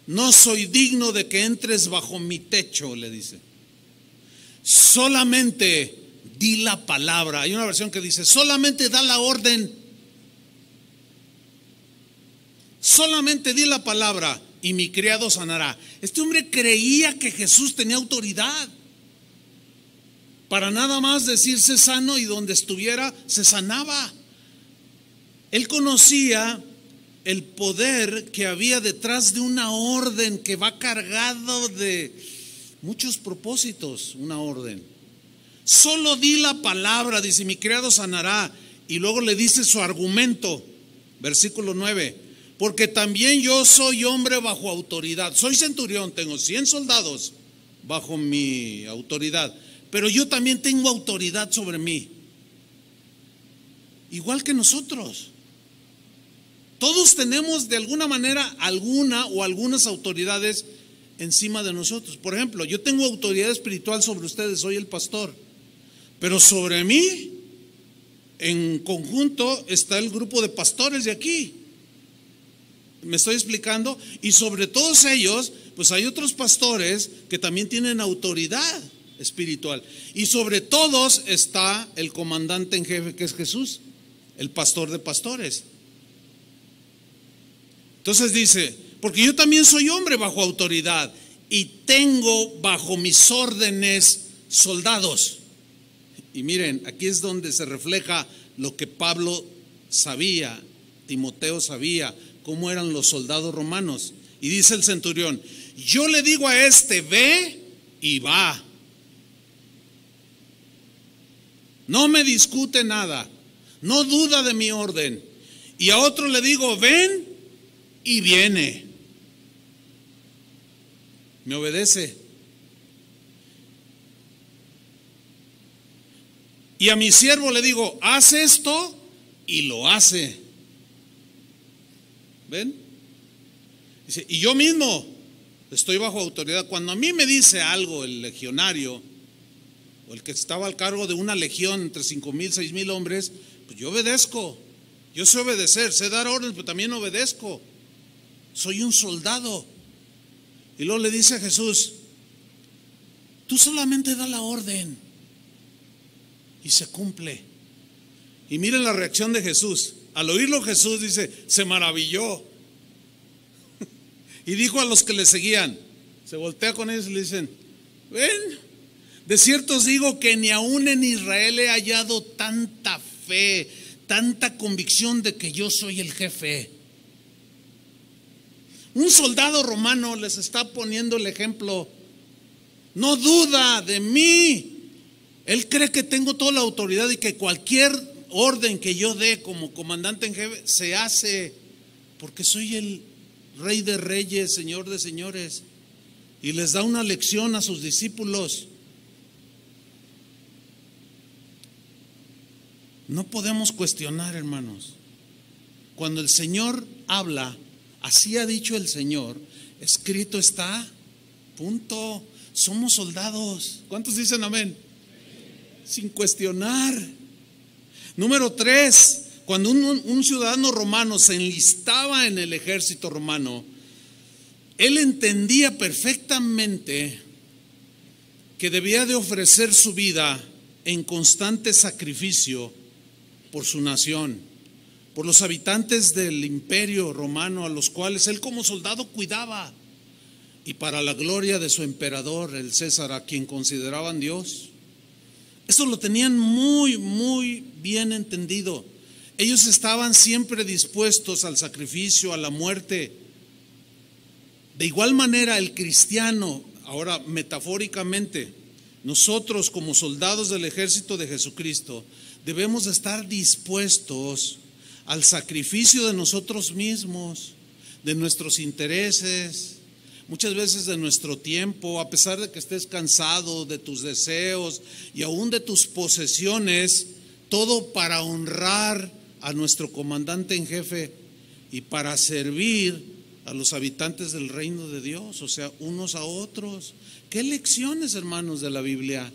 no soy digno de que entres bajo mi techo, le dice. Solamente di la palabra. Hay una versión que dice: solamente da la orden. Solamente di la palabra y mi criado sanará. Este hombre creía que Jesús tenía autoridad para nada más decirse sano, y donde estuviera se sanaba. Él conocía el poder que había detrás de una orden que va cargado de muchos propósitos. Una orden. Solo di la palabra, dice, mi criado sanará. Y luego le dice su argumento, versículo 9: porque también yo soy hombre bajo autoridad. Soy centurión, tengo 100 soldados bajo mi autoridad, pero yo también tengo autoridad sobre mí, igual que nosotros. Todos tenemos de alguna manera alguna o algunas autoridades encima de nosotros. Por ejemplo, yo tengo autoridad espiritual sobre ustedes, soy el pastor, pero sobre mí, en conjunto, está el grupo de pastores de aquí. ¿Me estoy explicando? Y sobre todos ellos, pues hay otros pastores que también tienen autoridad espiritual. Y sobre todos está el comandante en jefe, que es Jesús, el pastor de pastores. Entonces dice, porque yo también soy hombre bajo autoridad y tengo bajo mis órdenes soldados. Y miren, aquí es donde se refleja lo que Pablo sabía, Timoteo sabía, cómo eran los soldados romanos. Y dice el centurión, yo le digo a este, ve y va. No me discute nada, no duda de mi orden. Y a otro le digo, ven y viene. Me obedece. Y a mi siervo le digo, haz esto y lo hace. ¿Ven? Dice, y yo mismo estoy bajo autoridad. Cuando a mí me dice algo el legionario o el que estaba al cargo de una legión entre 5,000, 6,000 hombres, pues yo obedezco. Yo sé obedecer, sé dar órdenes, pero también obedezco. Soy un soldado. Y luego le dice a Jesús, tú solamente da la orden y se cumple. Y miren la reacción de Jesús. Al oírlo Jesús dice, se maravilló. Y dijo a los que le seguían, se voltea con ellos y le dicen, ven, de cierto os digo que ni aún en Israel he hallado tanta fe, tanta convicción de que yo soy el jefe. Un soldado romano les está poniendo el ejemplo. No duda de mí. Él cree que tengo toda la autoridad y que cualquier orden que yo dé como comandante en jefe se hace, porque soy el Rey de reyes, Señor de señores. Y les da una lección a sus discípulos. No podemos cuestionar, hermanos. Cuando el Señor habla, así ha dicho el Señor, escrito está, punto. Somos soldados. ¿Cuántos dicen amén? Sin cuestionar. Número 3, cuando un ciudadano romano se enlistaba en el ejército romano, él entendía perfectamente que debía de ofrecer su vida en constante sacrificio por su nación, por los habitantes del imperio romano a los cuales él como soldado cuidaba, y para la gloria de su emperador, el César, a quien consideraban Dios. Eso lo tenían muy, muy bien entendido. Ellos estaban siempre dispuestos al sacrificio, a la muerte. De igual manera, el cristiano, ahora metafóricamente, nosotros como soldados del ejército de Jesucristo, debemos estar dispuestos al sacrificio de nosotros mismos, de nuestros intereses, muchas veces de nuestro tiempo, a pesar de que estés cansado, de tus deseos y aún de tus posesiones, todo para honrar a nuestro comandante en jefe y para servir a los habitantes del reino de Dios, o sea, unos a otros. ¿Qué lecciones, hermanos, de la Biblia?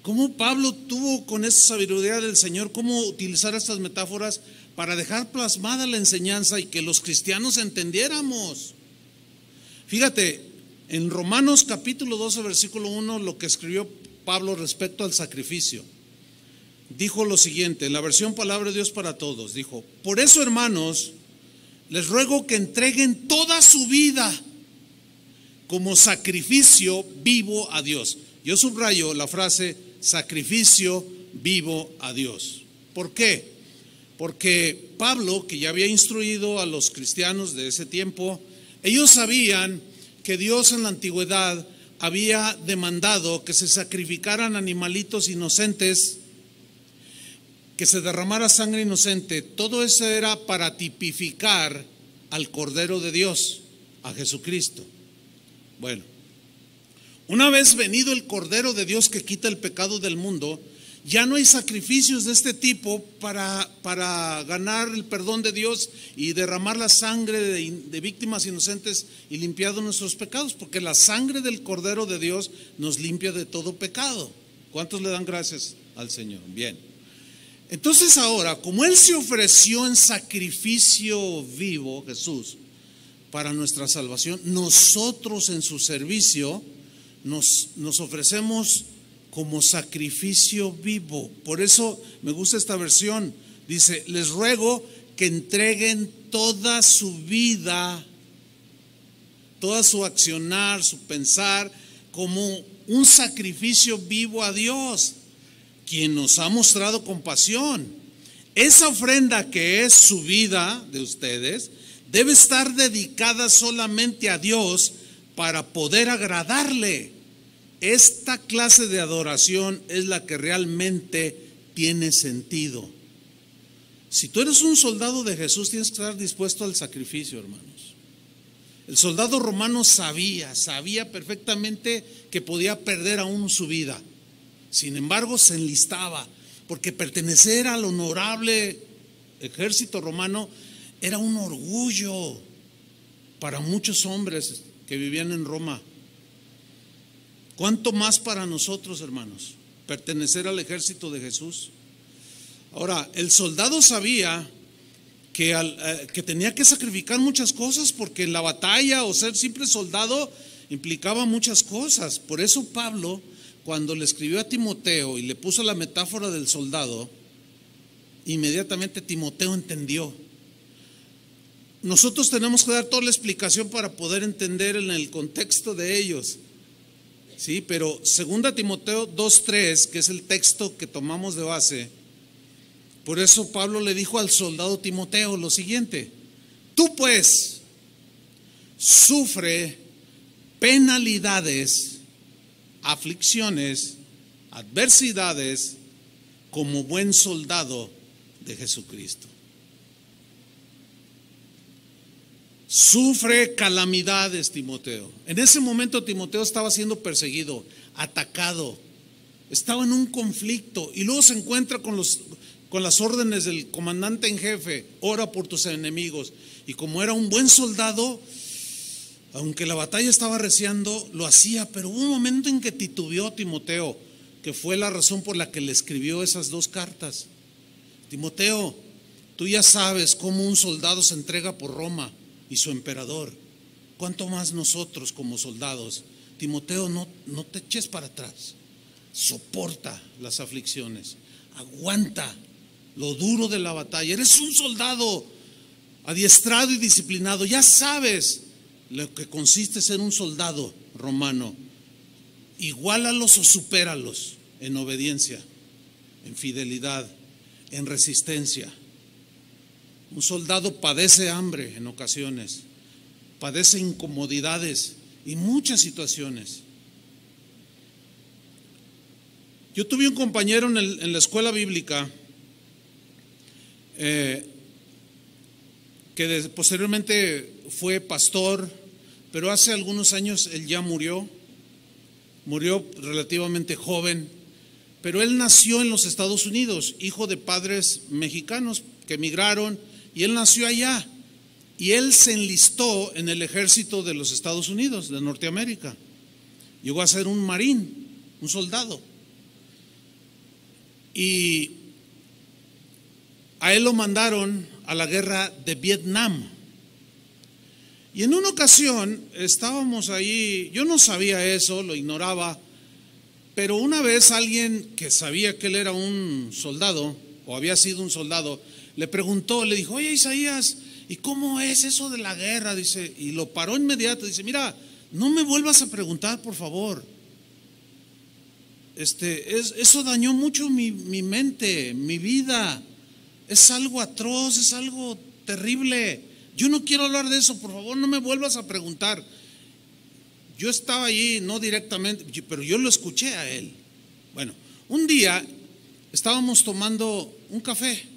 ¿Cómo Pablo tuvo con esa sabiduría del Señor, cómo utilizar estas metáforas para dejar plasmada la enseñanza y que los cristianos entendiéramos? Fíjate, en Romanos capítulo 12, versículo 1, lo que escribió Pablo respecto al sacrificio. Dijo lo siguiente, en la versión Palabra de Dios para Todos, dijo, por eso, hermanos, les ruego que entreguen toda su vida como sacrificio vivo a Dios. Yo subrayo la frase sacrificio vivo a Dios. ¿Por qué? Porque Pablo, que ya había instruido a los cristianos de ese tiempo, ellos sabían que Dios en la antigüedad había demandado que se sacrificaran animalitos inocentes, que se derramara sangre inocente. Todo eso era para tipificar al Cordero de Dios, a Jesucristo. Bueno, una vez venido el Cordero de Dios que quita el pecado del mundo, Ya no hay sacrificios de este tipo para ganar el perdón de Dios y derramar la sangre de víctimas inocentes y limpiar de nuestros pecados, porque la sangre del Cordero de Dios nos limpia de todo pecado. ¿Cuántos le dan gracias al Señor? Bien. Entonces ahora, como Él se ofreció en sacrificio vivo, Jesús, para nuestra salvación, nosotros en su servicio nos ofrecemos como sacrificio vivo. Por eso me gusta esta versión. Dice: les ruego que entreguen toda su vida, toda su accionar, su pensar, como un sacrificio vivo a Dios, quien nos ha mostrado compasión. Esa ofrenda que es su vida de ustedes debe estar dedicada solamente a Dios para poder agradarle. Esta clase de adoración es la que realmente tiene sentido. Si tú eres un soldado de Jesús, tienes que estar dispuesto al sacrificio, hermanos. El soldado romano sabía perfectamente que podía perder aún su vida. Sin embargo, se enlistaba, porque pertenecer al honorable ejército romano era un orgullo para muchos hombres que vivían en Roma. ¿Cuánto más para nosotros, hermanos, pertenecer al ejército de Jesús? Ahora, el soldado sabía que tenía que sacrificar muchas cosas, porque en la batalla o ser simple soldado implicaba muchas cosas. Por eso Pablo, cuando le escribió a Timoteo y le puso la metáfora del soldado, inmediatamente Timoteo entendió. Nosotros tenemos que dar toda la explicación para poder entender en el contexto de ellos. Sí, pero 2 Timoteo 2:3, que es el texto que tomamos de base, por eso Pablo le dijo al soldado Timoteo lo siguiente: tú pues sufre penalidades, aflicciones, adversidades como buen soldado de Jesucristo. Sufre calamidades, Timoteo. En ese momento Timoteo estaba siendo perseguido, atacado, estaba en un conflicto, y luego se encuentra con las órdenes del comandante en jefe: ora por tus enemigos. Y como era un buen soldado, aunque la batalla estaba arreciando, lo hacía. Pero hubo un momento en que titubeó Timoteo, que fue la razón por la que le escribió esas 2 cartas. Timoteo, tú ya sabes cómo un soldado se entrega por Roma y su emperador. ¿Cuánto más nosotros como soldados? Timoteo, no te eches para atrás. Soporta las aflicciones, aguanta lo duro de la batalla. Eres un soldado adiestrado y disciplinado, ya sabes lo que consiste ser un soldado romano. Iguálalos o supéralos en obediencia, en fidelidad, en resistencia. Un soldado padece hambre en ocasiones, padece incomodidades y muchas situaciones. Yo tuve un compañero en la escuela bíblica que posteriormente fue pastor, pero hace algunos años él ya murió relativamente joven, pero él nació en los Estados Unidos, hijo de padres mexicanos que emigraron, y él nació allá, y él se enlistó en el ejército de los Estados Unidos, de Norteamérica. Llegó a ser un marín, un soldado, y a él lo mandaron a la guerra de Vietnam. Y en una ocasión estábamos ahí, yo no sabía eso, lo ignoraba, pero una vez alguien que sabía que él era un soldado, o había sido un soldado, le preguntó, le dijo: oye, Isaías, ¿y cómo es eso de la guerra? Dice, y lo paró inmediato, dice: mira, no me vuelvas a preguntar, por favor. Eso dañó mucho mi mente, mi vida. Es algo atroz, es algo terrible. Yo no quiero hablar de eso, por favor, no me vuelvas a preguntar. Yo estaba allí, no directamente, pero yo lo escuché a él. Bueno, un día estábamos tomando un café.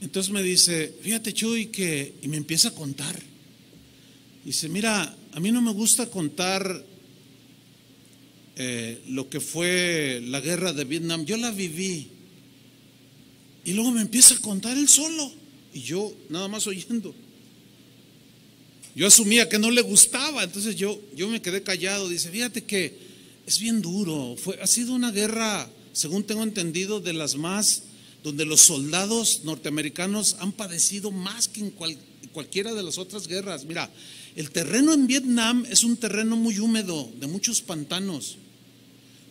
Entonces me dice: fíjate, Chuy, y me empieza a contar. Dice: mira, a mí no me gusta contar lo que fue la guerra de Vietnam. Yo la viví. Y luego me empieza a contar él solo. Y yo nada más oyendo. Yo asumía que no le gustaba, entonces yo me quedé callado. Dice, fíjate que es bien duro. Ha sido una guerra, según tengo entendido, de las más, donde los soldados norteamericanos han padecido más que en cualquiera de las otras guerras. Mira, el terreno en Vietnam es un terreno muy húmedo, de muchos pantanos.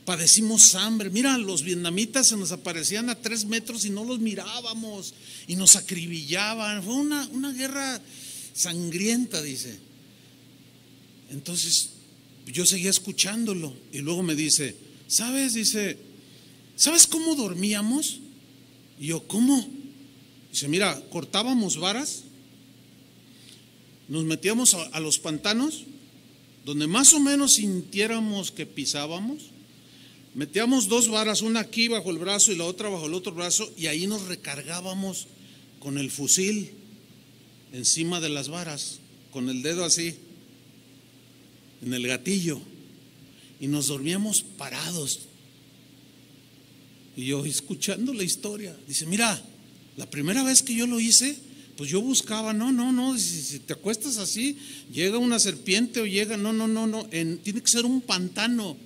Padecimos hambre. Mira, los vietnamitas se nos aparecían a 3 metros y no los mirábamos y nos acribillaban. Fue una guerra sangrienta, dice. Entonces yo seguía escuchándolo y luego me dice, ¿sabes? Dice, ¿sabes cómo dormíamos? Y yo, ¿cómo? Dice, mira, cortábamos varas, nos metíamos a los pantanos, donde más o menos sintiéramos que pisábamos, metíamos 2 varas, una aquí bajo el brazo y la otra bajo el otro brazo, y ahí nos recargábamos con el fusil encima de las varas, con el dedo así, en el gatillo, y nos dormíamos parados. Y yo escuchando la historia, dice, mira, la primera vez que yo lo hice, pues yo buscaba, no, si te acuestas así, llega una serpiente o llega, no, tiene que ser un pantano.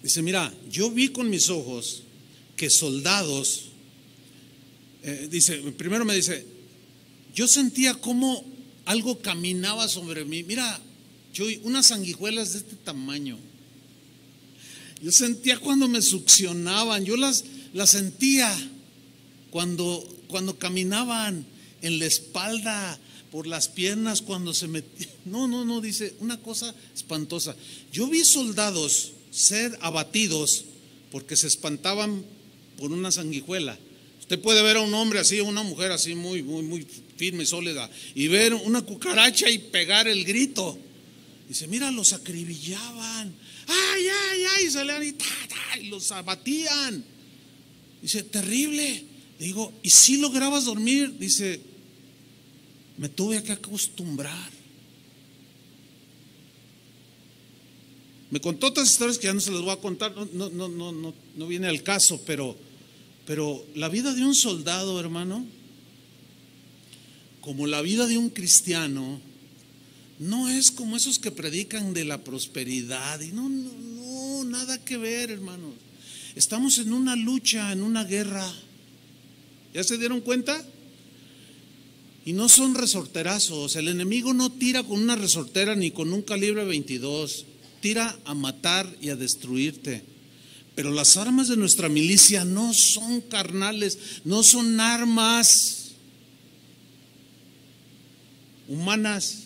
Dice, mira, yo vi con mis ojos que soldados, dice, primero me dice, yo sentía como algo caminaba sobre mí. Mira, unas sanguijuelas de este tamaño. Yo sentía cuando me succionaban, yo las sentía cuando caminaban en la espalda, por las piernas, cuando se metían. No, dice, una cosa espantosa. Yo vi soldados ser abatidos porque se espantaban por una sanguijuela. Usted puede ver a un hombre así, a una mujer así muy firme y sólida, y ver una cucaracha y pegar el grito. Dice, mira, los acribillaban, ay, salían y los abatían. Dice, terrible. Digo, ¿y si lograbas dormir? Dice, me tuve que acostumbrar. Me contó otras historias que ya no se las voy a contar, no viene al caso, pero la vida de un soldado, hermano, como la vida de un cristiano, no es como esos que predican de la prosperidad. Y no, nada que ver, hermanos. Estamos en una lucha, en una guerra. ¿Ya se dieron cuenta? Y no son resorterazos. El enemigo no tira con una resortera ni con un calibre 22. Tira a matar y a destruirte. Pero las armas de nuestra milicia no son carnales, no son armas humanas,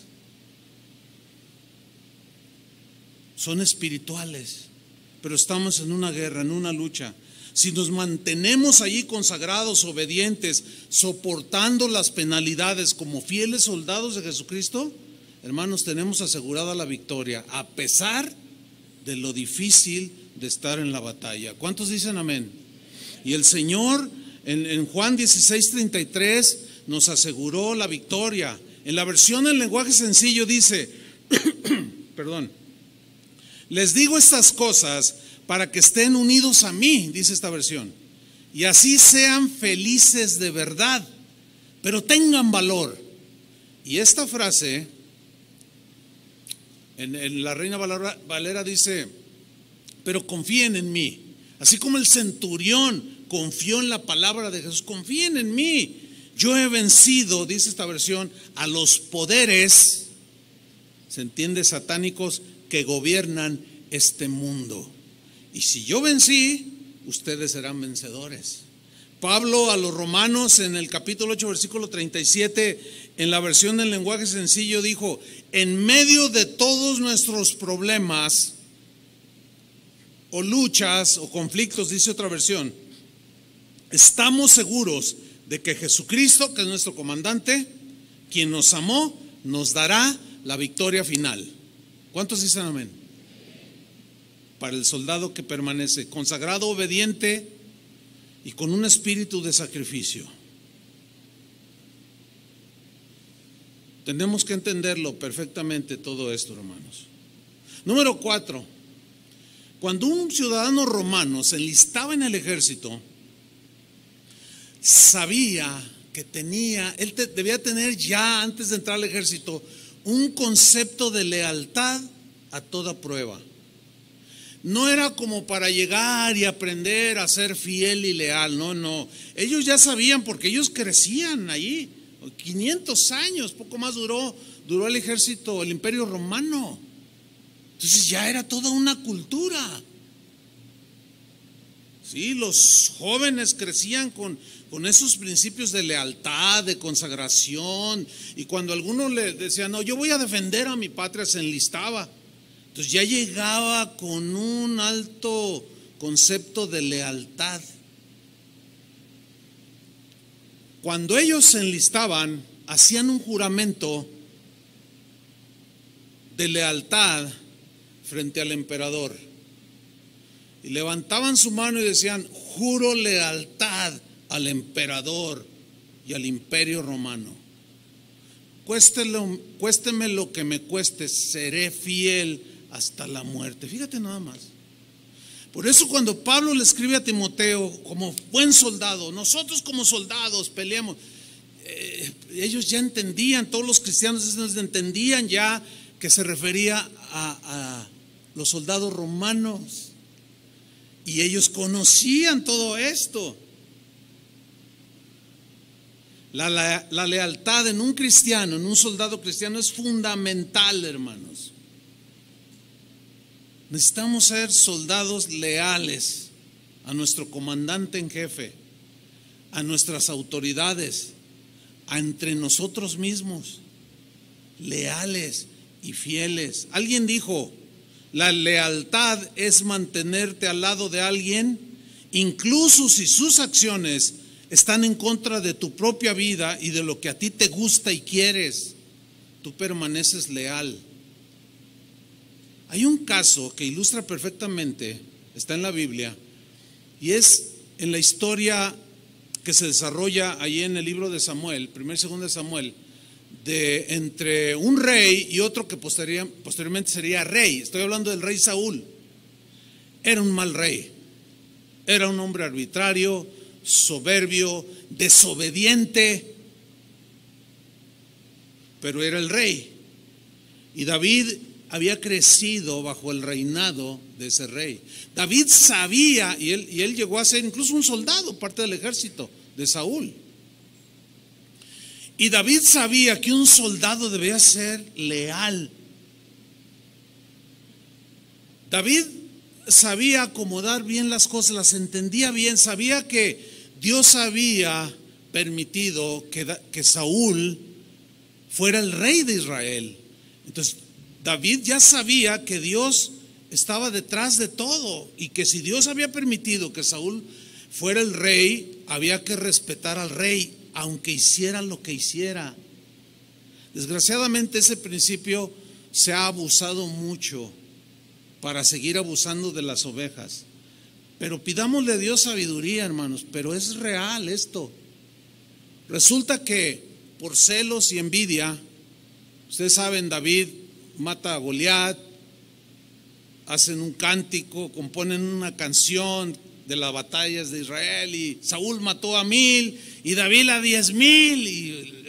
son espirituales. Pero estamos en una guerra, en una lucha. Si nos mantenemos allí consagrados, obedientes, soportando las penalidades como fieles soldados de Jesucristo, hermanos, tenemos asegurada la victoria, a pesar de lo difícil de estar en la batalla. ¿Cuántos dicen amén? Y el Señor en Juan 16:33 nos aseguró la victoria. En la versión en lenguaje sencillo dice, perdón, les digo estas cosas para que estén unidos a mí, dice esta versión, y así sean felices de verdad, pero tengan valor. Y esta frase en la Reina Valera dice, pero confíen en mí, así como el centurión confió en la palabra de Jesús, confíen en mí. Yo he vencido, dice esta versión, a los poderes, se entiende, satánicos, que gobiernan este mundo. Y si yo vencí, ustedes serán vencedores. Pablo a los romanos en el capítulo 8 versículo 37, en la versión del lenguaje sencillo, dijo, en medio de todos nuestros problemas o luchas o conflictos, dice otra versión, estamos seguros de que Jesucristo, que es nuestro comandante, quien nos amó, nos dará la victoria final. ¿Cuántos dicen amén? Para el soldado que permanece consagrado, obediente y con un espíritu de sacrificio. Tenemos que entenderlo perfectamente todo esto, hermanos. Número 4, Cuando un ciudadano romano se enlistaba en el ejército, sabía que debía tener ya antes de entrar al ejército un concepto de lealtad a toda prueba. No era como para llegar y aprender a ser fiel y leal, no. Ellos ya sabían porque ellos crecían allí. 500 años, poco más duró el ejército, el imperio romano. Entonces ya era toda una cultura. Sí, los jóvenes crecían con esos principios de lealtad, de consagración. Y cuando alguno le decía, no, yo voy a defender a mi patria, se enlistaba. Entonces ya llegaba con un alto concepto de lealtad. Cuando ellos se enlistaban, hacían un juramento de lealtad frente al emperador. Y levantaban su mano y decían, juro lealtad al emperador y al imperio romano. Cuésteme lo que me cueste, seré fiel hasta la muerte. Fíjate nada más. Por eso cuando Pablo le escribe a Timoteo como buen soldado, nosotros como soldados peleamos, ellos ya entendían, todos los cristianos entendían ya que se refería a los soldados romanos. Y ellos conocían todo esto. La lealtad en un cristiano, en un soldado cristiano, es fundamental, hermanos. Necesitamos ser soldados leales a nuestro comandante en jefe, a nuestras autoridades, a entre nosotros mismos, leales y fieles. Alguien dijo, la lealtad es mantenerte al lado de alguien, incluso si sus acciones están en contra de tu propia vida y de lo que a ti te gusta y quieres. Tú permaneces leal. Hay un caso que ilustra perfectamente, está en la Biblia, y es en la historia que se desarrolla ahí en el libro de Samuel, 1 y 2 de Samuel, entre un rey y otro que posteriormente sería rey. Estoy hablando del rey Saúl. Era un mal rey, era un hombre arbitrario, soberbio, desobediente, pero era el rey. Y David había crecido bajo el reinado de ese rey. David sabía, y él llegó a ser incluso un soldado, parte del ejército de Saúl. Y David sabía que un soldado debía ser leal. David sabía acomodar bien las cosas, las entendía bien, sabía que Dios había permitido que Saúl fuera el rey de Israel. Entonces David ya sabía que Dios estaba detrás de todo y que si Dios había permitido que Saúl fuera el rey, había que respetar al rey, aunque hiciera lo que hiciera. Desgraciadamente ese principio se ha abusado mucho para seguir abusando de las ovejas. Pero pidámosle a Dios sabiduría, hermanos, pero es real esto. Resulta que por celos y envidia, ustedes saben, David mata a Goliat, hacen un cántico, componen una canción de las batallas de Israel, y Saúl mató a 1000 y David a 10,000 y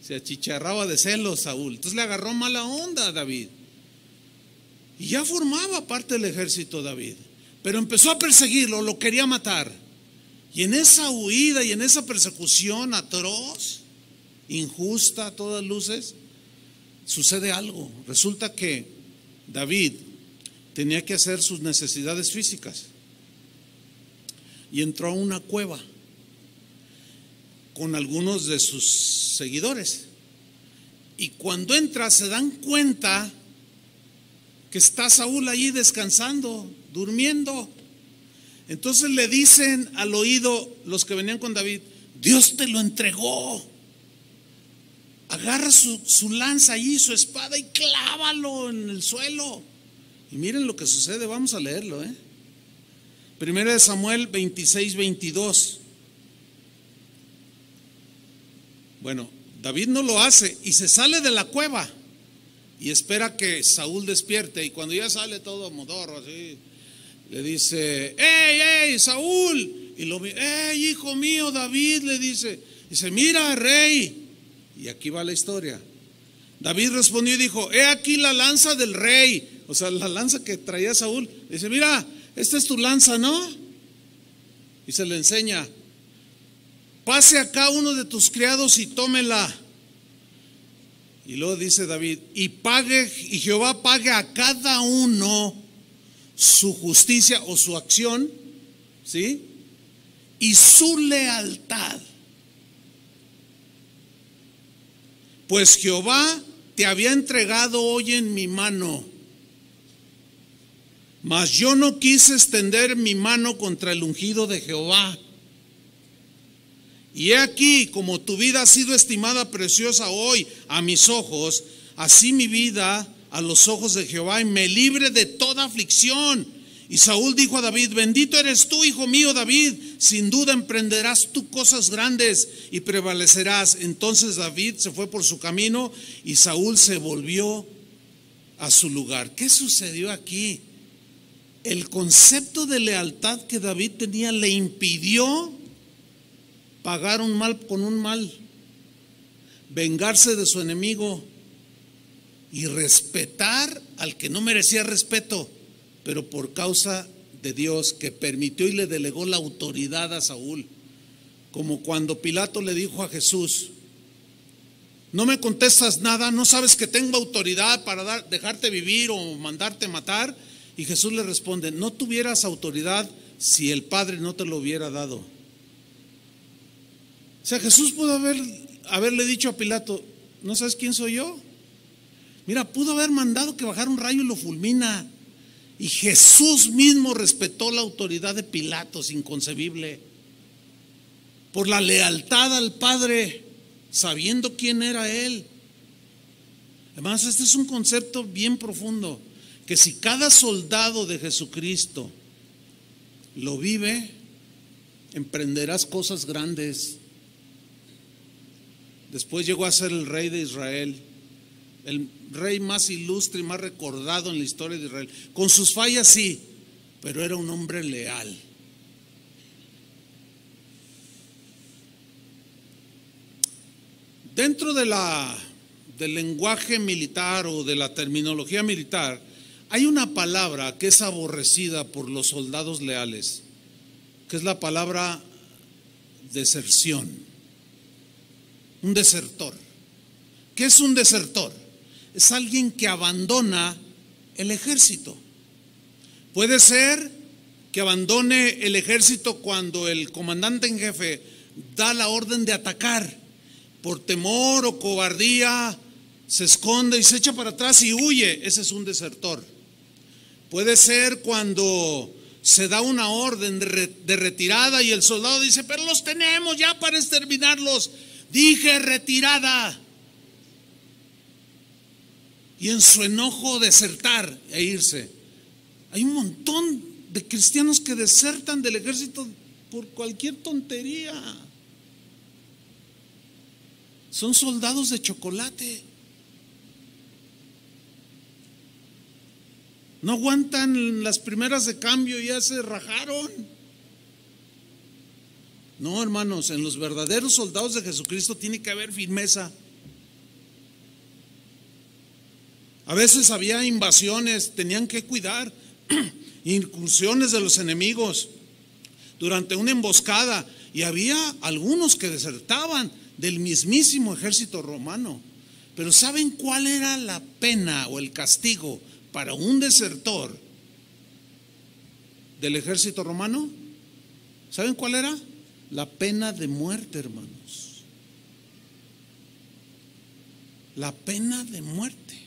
se achicharraba de celos Saúl. Entonces le agarró mala onda a David y ya formaba parte del ejército David, pero empezó a perseguirlo, lo quería matar, y en esa huida y en esa persecución atroz, injusta a todas luces, sucede algo. Resulta que David tenía que hacer sus necesidades físicas y entró a una cueva con algunos de sus seguidores, y cuando entra se dan cuenta que está Saúl allí descansando, durmiendo. Entonces le dicen al oído los que venían con David: Dios te lo entregó, agarra su lanza allí, su espada, y clávalo en el suelo. Y miren lo que sucede, vamos a leerlo, Primera de Samuel 26-22. Bueno, David no lo hace y se sale de la cueva, y espera que Saúl despierte, y cuando ya sale todo modorro así, le dice: ¡Ey, ey, Saúl! Y lo mira: ¡Ey, hijo mío, David! Le dice, mira, rey. Y aquí va la historia. David respondió y dijo: he aquí la lanza del rey. O sea, la lanza que traía Saúl. Dice: mira, esta es tu lanza, ¿no? Y se le enseña: pase acá uno de tus criados y tómela. Y luego dice David: y Jehová pague a cada uno su justicia o su acción, ¿sí? Y su lealtad. Pues Jehová te había entregado hoy en mi mano, mas yo no quise extender mi mano contra el ungido de Jehová. Y he aquí, como tu vida ha sido estimada preciosa hoy a mis ojos, así mi vida a los ojos de Jehová, y me libre de toda aflicción. Y Saúl dijo a David: bendito eres tú, hijo mío David, sin duda emprenderás tú cosas grandes y prevalecerás. Entonces David se fue por su camino y Saúl se volvió a su lugar. ¿Qué sucedió aquí? El concepto de lealtad que David tenía le impidió pagar un mal con un mal, vengarse de su enemigo y respetar al que no merecía respeto, pero por causa de Dios, que permitió y le delegó la autoridad a Saúl. Como cuando Pilato le dijo a Jesús: no me contestas nada, no sabes que tengo autoridad para dejarte vivir o mandarte matar. Y Jesús le responde: no tuvieras autoridad si el Padre no te lo hubiera dado. O sea, Jesús pudo haberle dicho a Pilato: ¿no sabes quién soy yo? Mira, pudo haber mandado que bajara un rayo y lo fulmina. Y Jesús mismo respetó la autoridad de Pilato, es inconcebible, por la lealtad al Padre, sabiendo quién era Él. Además, este es un concepto bien profundo, que si cada soldado de Jesucristo lo vive, emprenderás cosas grandes. Después llegó a ser el rey de Israel, el rey más ilustre y más recordado en la historia de Israel. Con sus fallas sí, pero era un hombre leal. Dentro del lenguaje militar o de la terminología militar, hay una palabra que es aborrecida por los soldados leales, que es la palabra deserción. Un desertor. ¿Qué es un desertor? Es alguien que abandona el ejército. Puede ser que abandone el ejército cuando el comandante en jefe da la orden de atacar. Por temor o cobardía se esconde y se echa para atrás y huye. Ese es un desertor. Puede ser cuando se da una orden de retirada y el soldado dice: pero los tenemos ya para exterminarlos. Dije retirada. Y en su enojo desertar e irse. Hay un montón de cristianos que desertan del ejército por cualquier tontería. Son soldados de chocolate. No aguantan las primeras de cambio y ya se rajaron. No, hermanos, en los verdaderos soldados de Jesucristo tiene que haber firmeza. A veces había invasiones, tenían que cuidar incursiones de los enemigos durante una emboscada, y había algunos que desertaban del mismísimo ejército romano. Pero ¿saben cuál era la pena o el castigo para un desertor del ejército romano? ¿Saben cuál era? La pena de muerte, hermanos. La pena de muerte.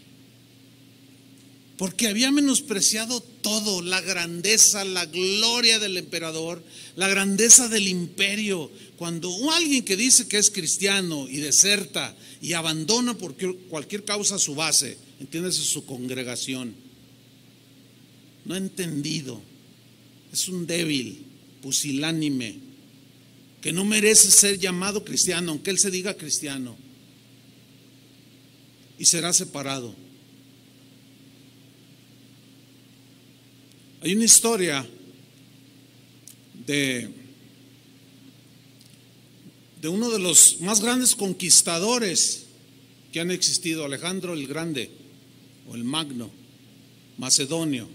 Porque había menospreciado todo, la grandeza, la gloria del emperador, la grandeza del imperio. Cuando alguien que dice que es cristiano y deserta y abandona por cualquier causa su base, entiendes, su congregación, no ha entendido, es un débil, pusilánime, que no merece ser llamado cristiano, aunque él se diga cristiano, y será separado. Hay una historia de uno de los más grandes conquistadores que han existido, Alejandro el Grande o el Magno, macedonio,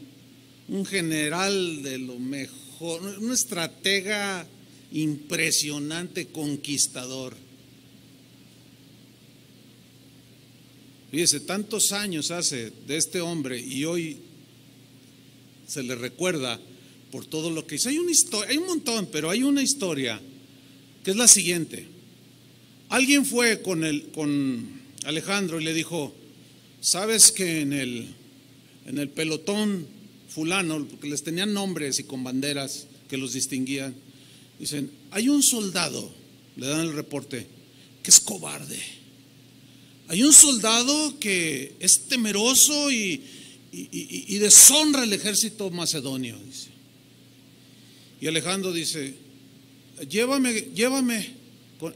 un general de lo mejor, un estratega impresionante, conquistador. Fíjese, tantos años hace de este hombre y hoy se le recuerda por todo lo que hizo. Hay una historia, hay un montón, pero hay una historia que es la siguiente. Alguien fue con Alejandro y le dijo: ¿sabes que en el pelotón fulano, porque les tenían nombres y con banderas que los distinguían, dicen, hay un soldado, le dan el reporte, que es cobarde? Hay un soldado que es temeroso y deshonra el ejército macedonio, dice. Y Alejandro dice: llévame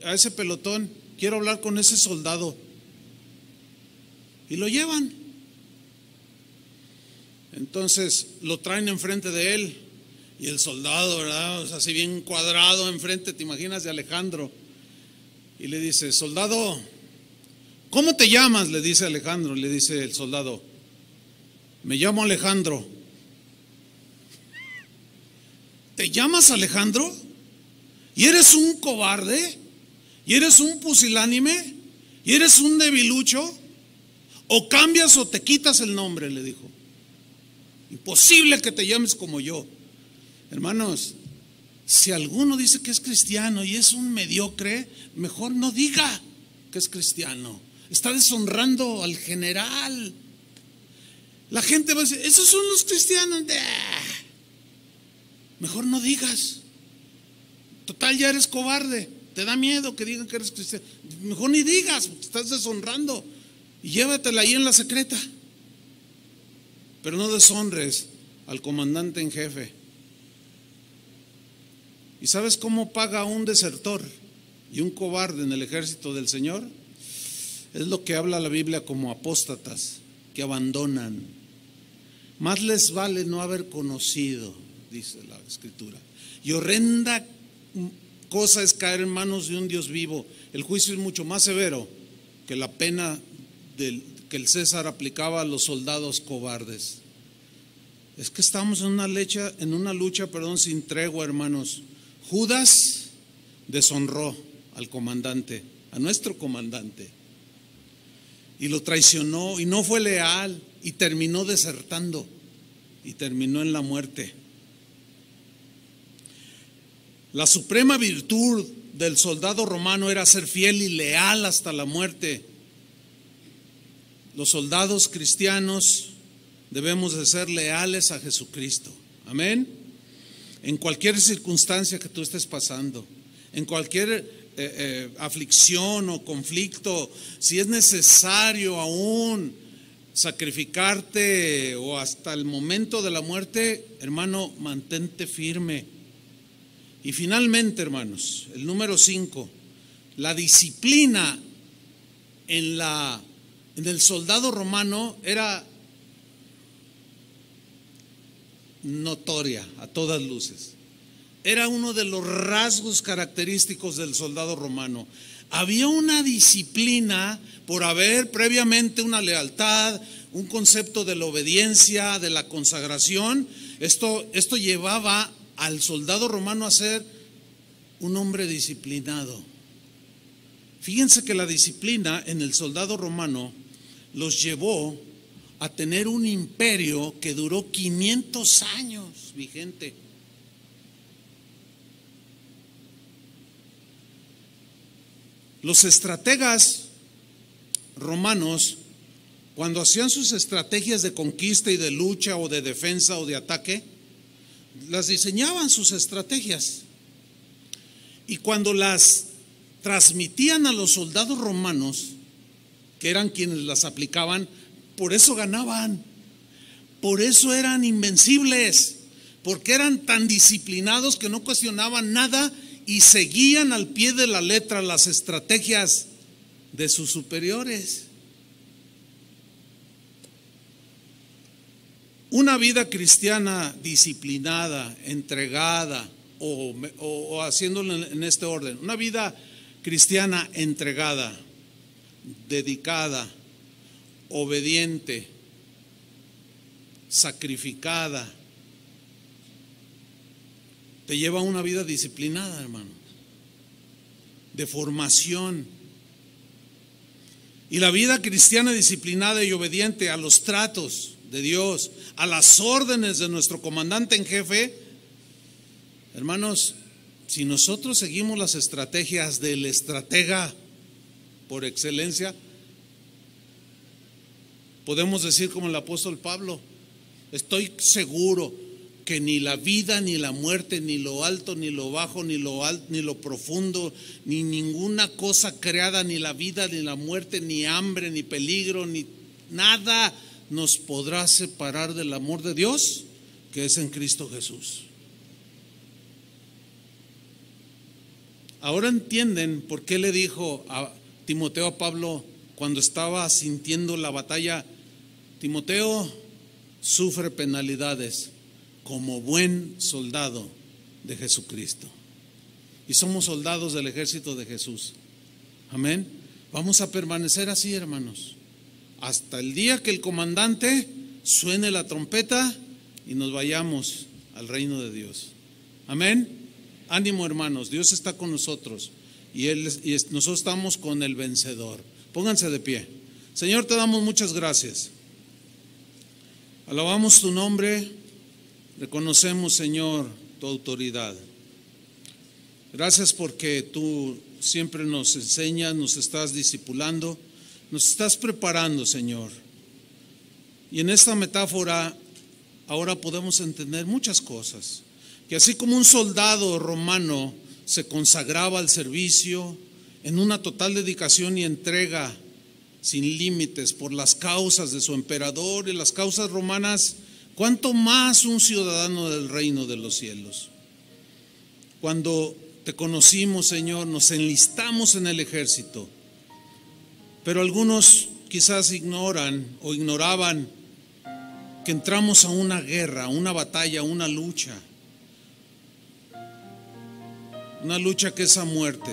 a ese pelotón, quiero hablar con ese soldado. Y lo llevan. Entonces lo traen enfrente de él y el soldado, ¿verdad? O sea, así bien cuadrado enfrente, te imaginas, de Alejandro. Y le dice: soldado, ¿cómo te llamas? Le dice Alejandro. Le dice el soldado: me llamo Alejandro. ¿Te llamas Alejandro? ¿Y eres un cobarde? ¿Y eres un pusilánime? ¿Y eres un debilucho? ¿O cambias o te quitas el nombre? Le dijo. Imposible que te llames como yo. Hermanos, si alguno dice que es cristiano y es un mediocre, mejor no diga que es cristiano. Está deshonrando al general. La gente va a decir: esos son los cristianos. Mejor no digas. Total, ya eres cobarde. Te da miedo que digan que eres cristiano. Mejor ni digas, porque estás deshonrando. Y llévatela ahí en la secreta. Pero no deshonres al comandante en jefe. ¿Y sabes cómo paga un desertor y un cobarde en el ejército del Señor? Es lo que habla la Biblia como apóstatas, que abandonan. Más les vale no haber conocido, dice la Escritura. Y horrenda cosa es caer en manos de un Dios vivo. El juicio es mucho más severo que la pena que el César aplicaba a los soldados cobardes. Es que estamos en una lucha, sin tregua, hermanos. Judas deshonró al comandante, a nuestro comandante, y lo traicionó y no fue leal y terminó desertando y terminó en la muerte. La suprema virtud del soldado romano era ser fiel y leal hasta la muerte. Los soldados cristianos debemos de ser leales a Jesucristo. Amén. En cualquier circunstancia que tú estés pasando, en cualquier aflicción o conflicto, si es necesario aún sacrificarte o hasta el momento de la muerte, hermano, mantente firme. Y finalmente, hermanos, el número 5, la disciplina en el soldado romano era notoria a todas luces. Era uno de los rasgos característicos del soldado romano. Había una disciplina por haber previamente una lealtad, un concepto de la obediencia, de la consagración. Esto llevaba al soldado romano a ser un hombre disciplinado. Fíjense que la disciplina en el soldado romano los llevó a tener un imperio que duró 500 años vigente. Los estrategas romanos, cuando hacían sus estrategias de conquista y de lucha o de defensa o de ataque, las diseñaban sus estrategias. Y cuando las transmitían a los soldados romanos, que eran quienes las aplicaban, por eso ganaban, por eso eran invencibles, porque eran tan disciplinados que no cuestionaban nada y seguían al pie de la letra las estrategias de sus superiores. Una vida cristiana disciplinada, entregada, o haciéndolo en este orden, una vida cristiana entregada, dedicada, obediente, sacrificada, te lleva a una vida disciplinada, hermanos, de formación. Y la vida cristiana disciplinada y obediente a los tratos de Dios, a las órdenes de nuestro comandante en jefe, hermanos, si nosotros seguimos las estrategias del estratega por excelencia, podemos decir como el apóstol Pablo: estoy seguro que ni la vida, ni la muerte, ni lo alto, ni lo bajo, ni lo profundo, ni ninguna cosa creada, ni la vida, ni la muerte, ni hambre, ni peligro, ni nada nos podrá separar del amor de Dios que es en Cristo Jesús. Ahora entienden por qué le dijo a Timoteo a Pablo cuando estaba sintiendo la batalla: Timoteo, sufre penalidades como buen soldado de Jesucristo. Y somos soldados del ejército de Jesús. Amén. Vamos a permanecer así, hermanos, hasta el día que el comandante suene la trompeta y nos vayamos al reino de Dios. Amén. Ánimo, hermanos, Dios está con nosotros y nosotros estamos con el vencedor. Pónganse de pie. Señor, te damos muchas gracias. Alabamos tu nombre, reconocemos, Señor, tu autoridad. Gracias porque tú siempre nos enseñas, nos estás discipulando, nos estás preparando, Señor. Y en esta metáfora ahora podemos entender muchas cosas. Que así como un soldado romano se consagraba al servicio en una total dedicación y entrega sin límites por las causas de su emperador y las causas romanas, ¿cuánto más un ciudadano del reino de los cielos? Cuando te conocimos, Señor, nos enlistamos en el ejército, pero algunos quizás ignoran o ignoraban que entramos a una guerra, una batalla, una lucha que es a muerte.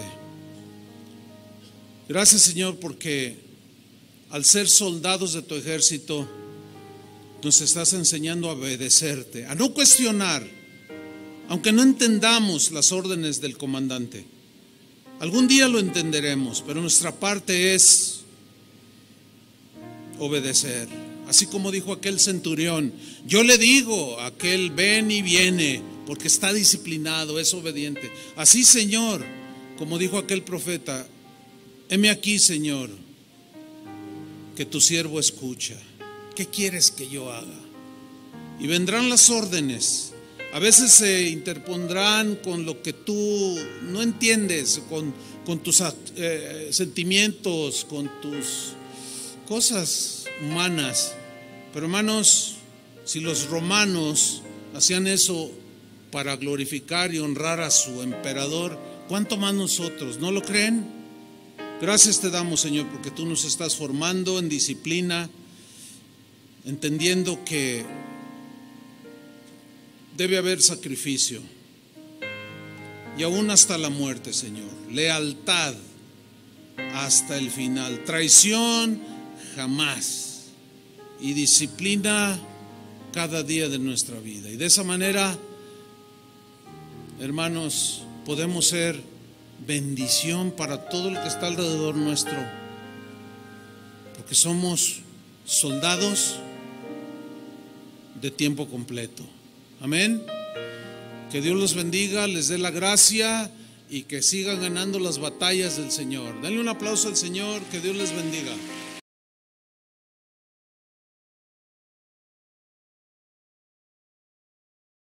Gracias, Señor, porque al ser soldados de tu ejército nos estás enseñando a obedecerte, a no cuestionar, aunque no entendamos las órdenes del comandante. Algún día lo entenderemos, pero nuestra parte es obedecer. Así como dijo aquel centurión: yo le digo a aquel, ven y viene, porque está disciplinado, es obediente. Así, Señor, como dijo aquel profeta: heme aquí, Señor, que tu siervo escucha. ¿Qué quieres que yo haga? Y vendrán las órdenes. A veces se interpondrán con lo que tú no entiendes, con tus sentimientos, con tus cosas humanas. Pero, hermanos, si los romanos hacían eso para glorificar y honrar a su emperador, ¿cuánto más nosotros? ¿No lo creen? Gracias te damos, Señor, porque tú nos estás formando en disciplina, entendiendo que debe haber sacrificio y aún hasta la muerte, Señor. Lealtad hasta el final, traición jamás, y disciplina cada día de nuestra vida. Y de esa manera, hermanos, podemos ser bendición para todo el que está alrededor nuestro, porque somos soldados de tiempo completo. Amén. Que Dios los bendiga, les dé la gracia y que sigan ganando las batallas del Señor. Denle un aplauso al Señor, que Dios les bendiga.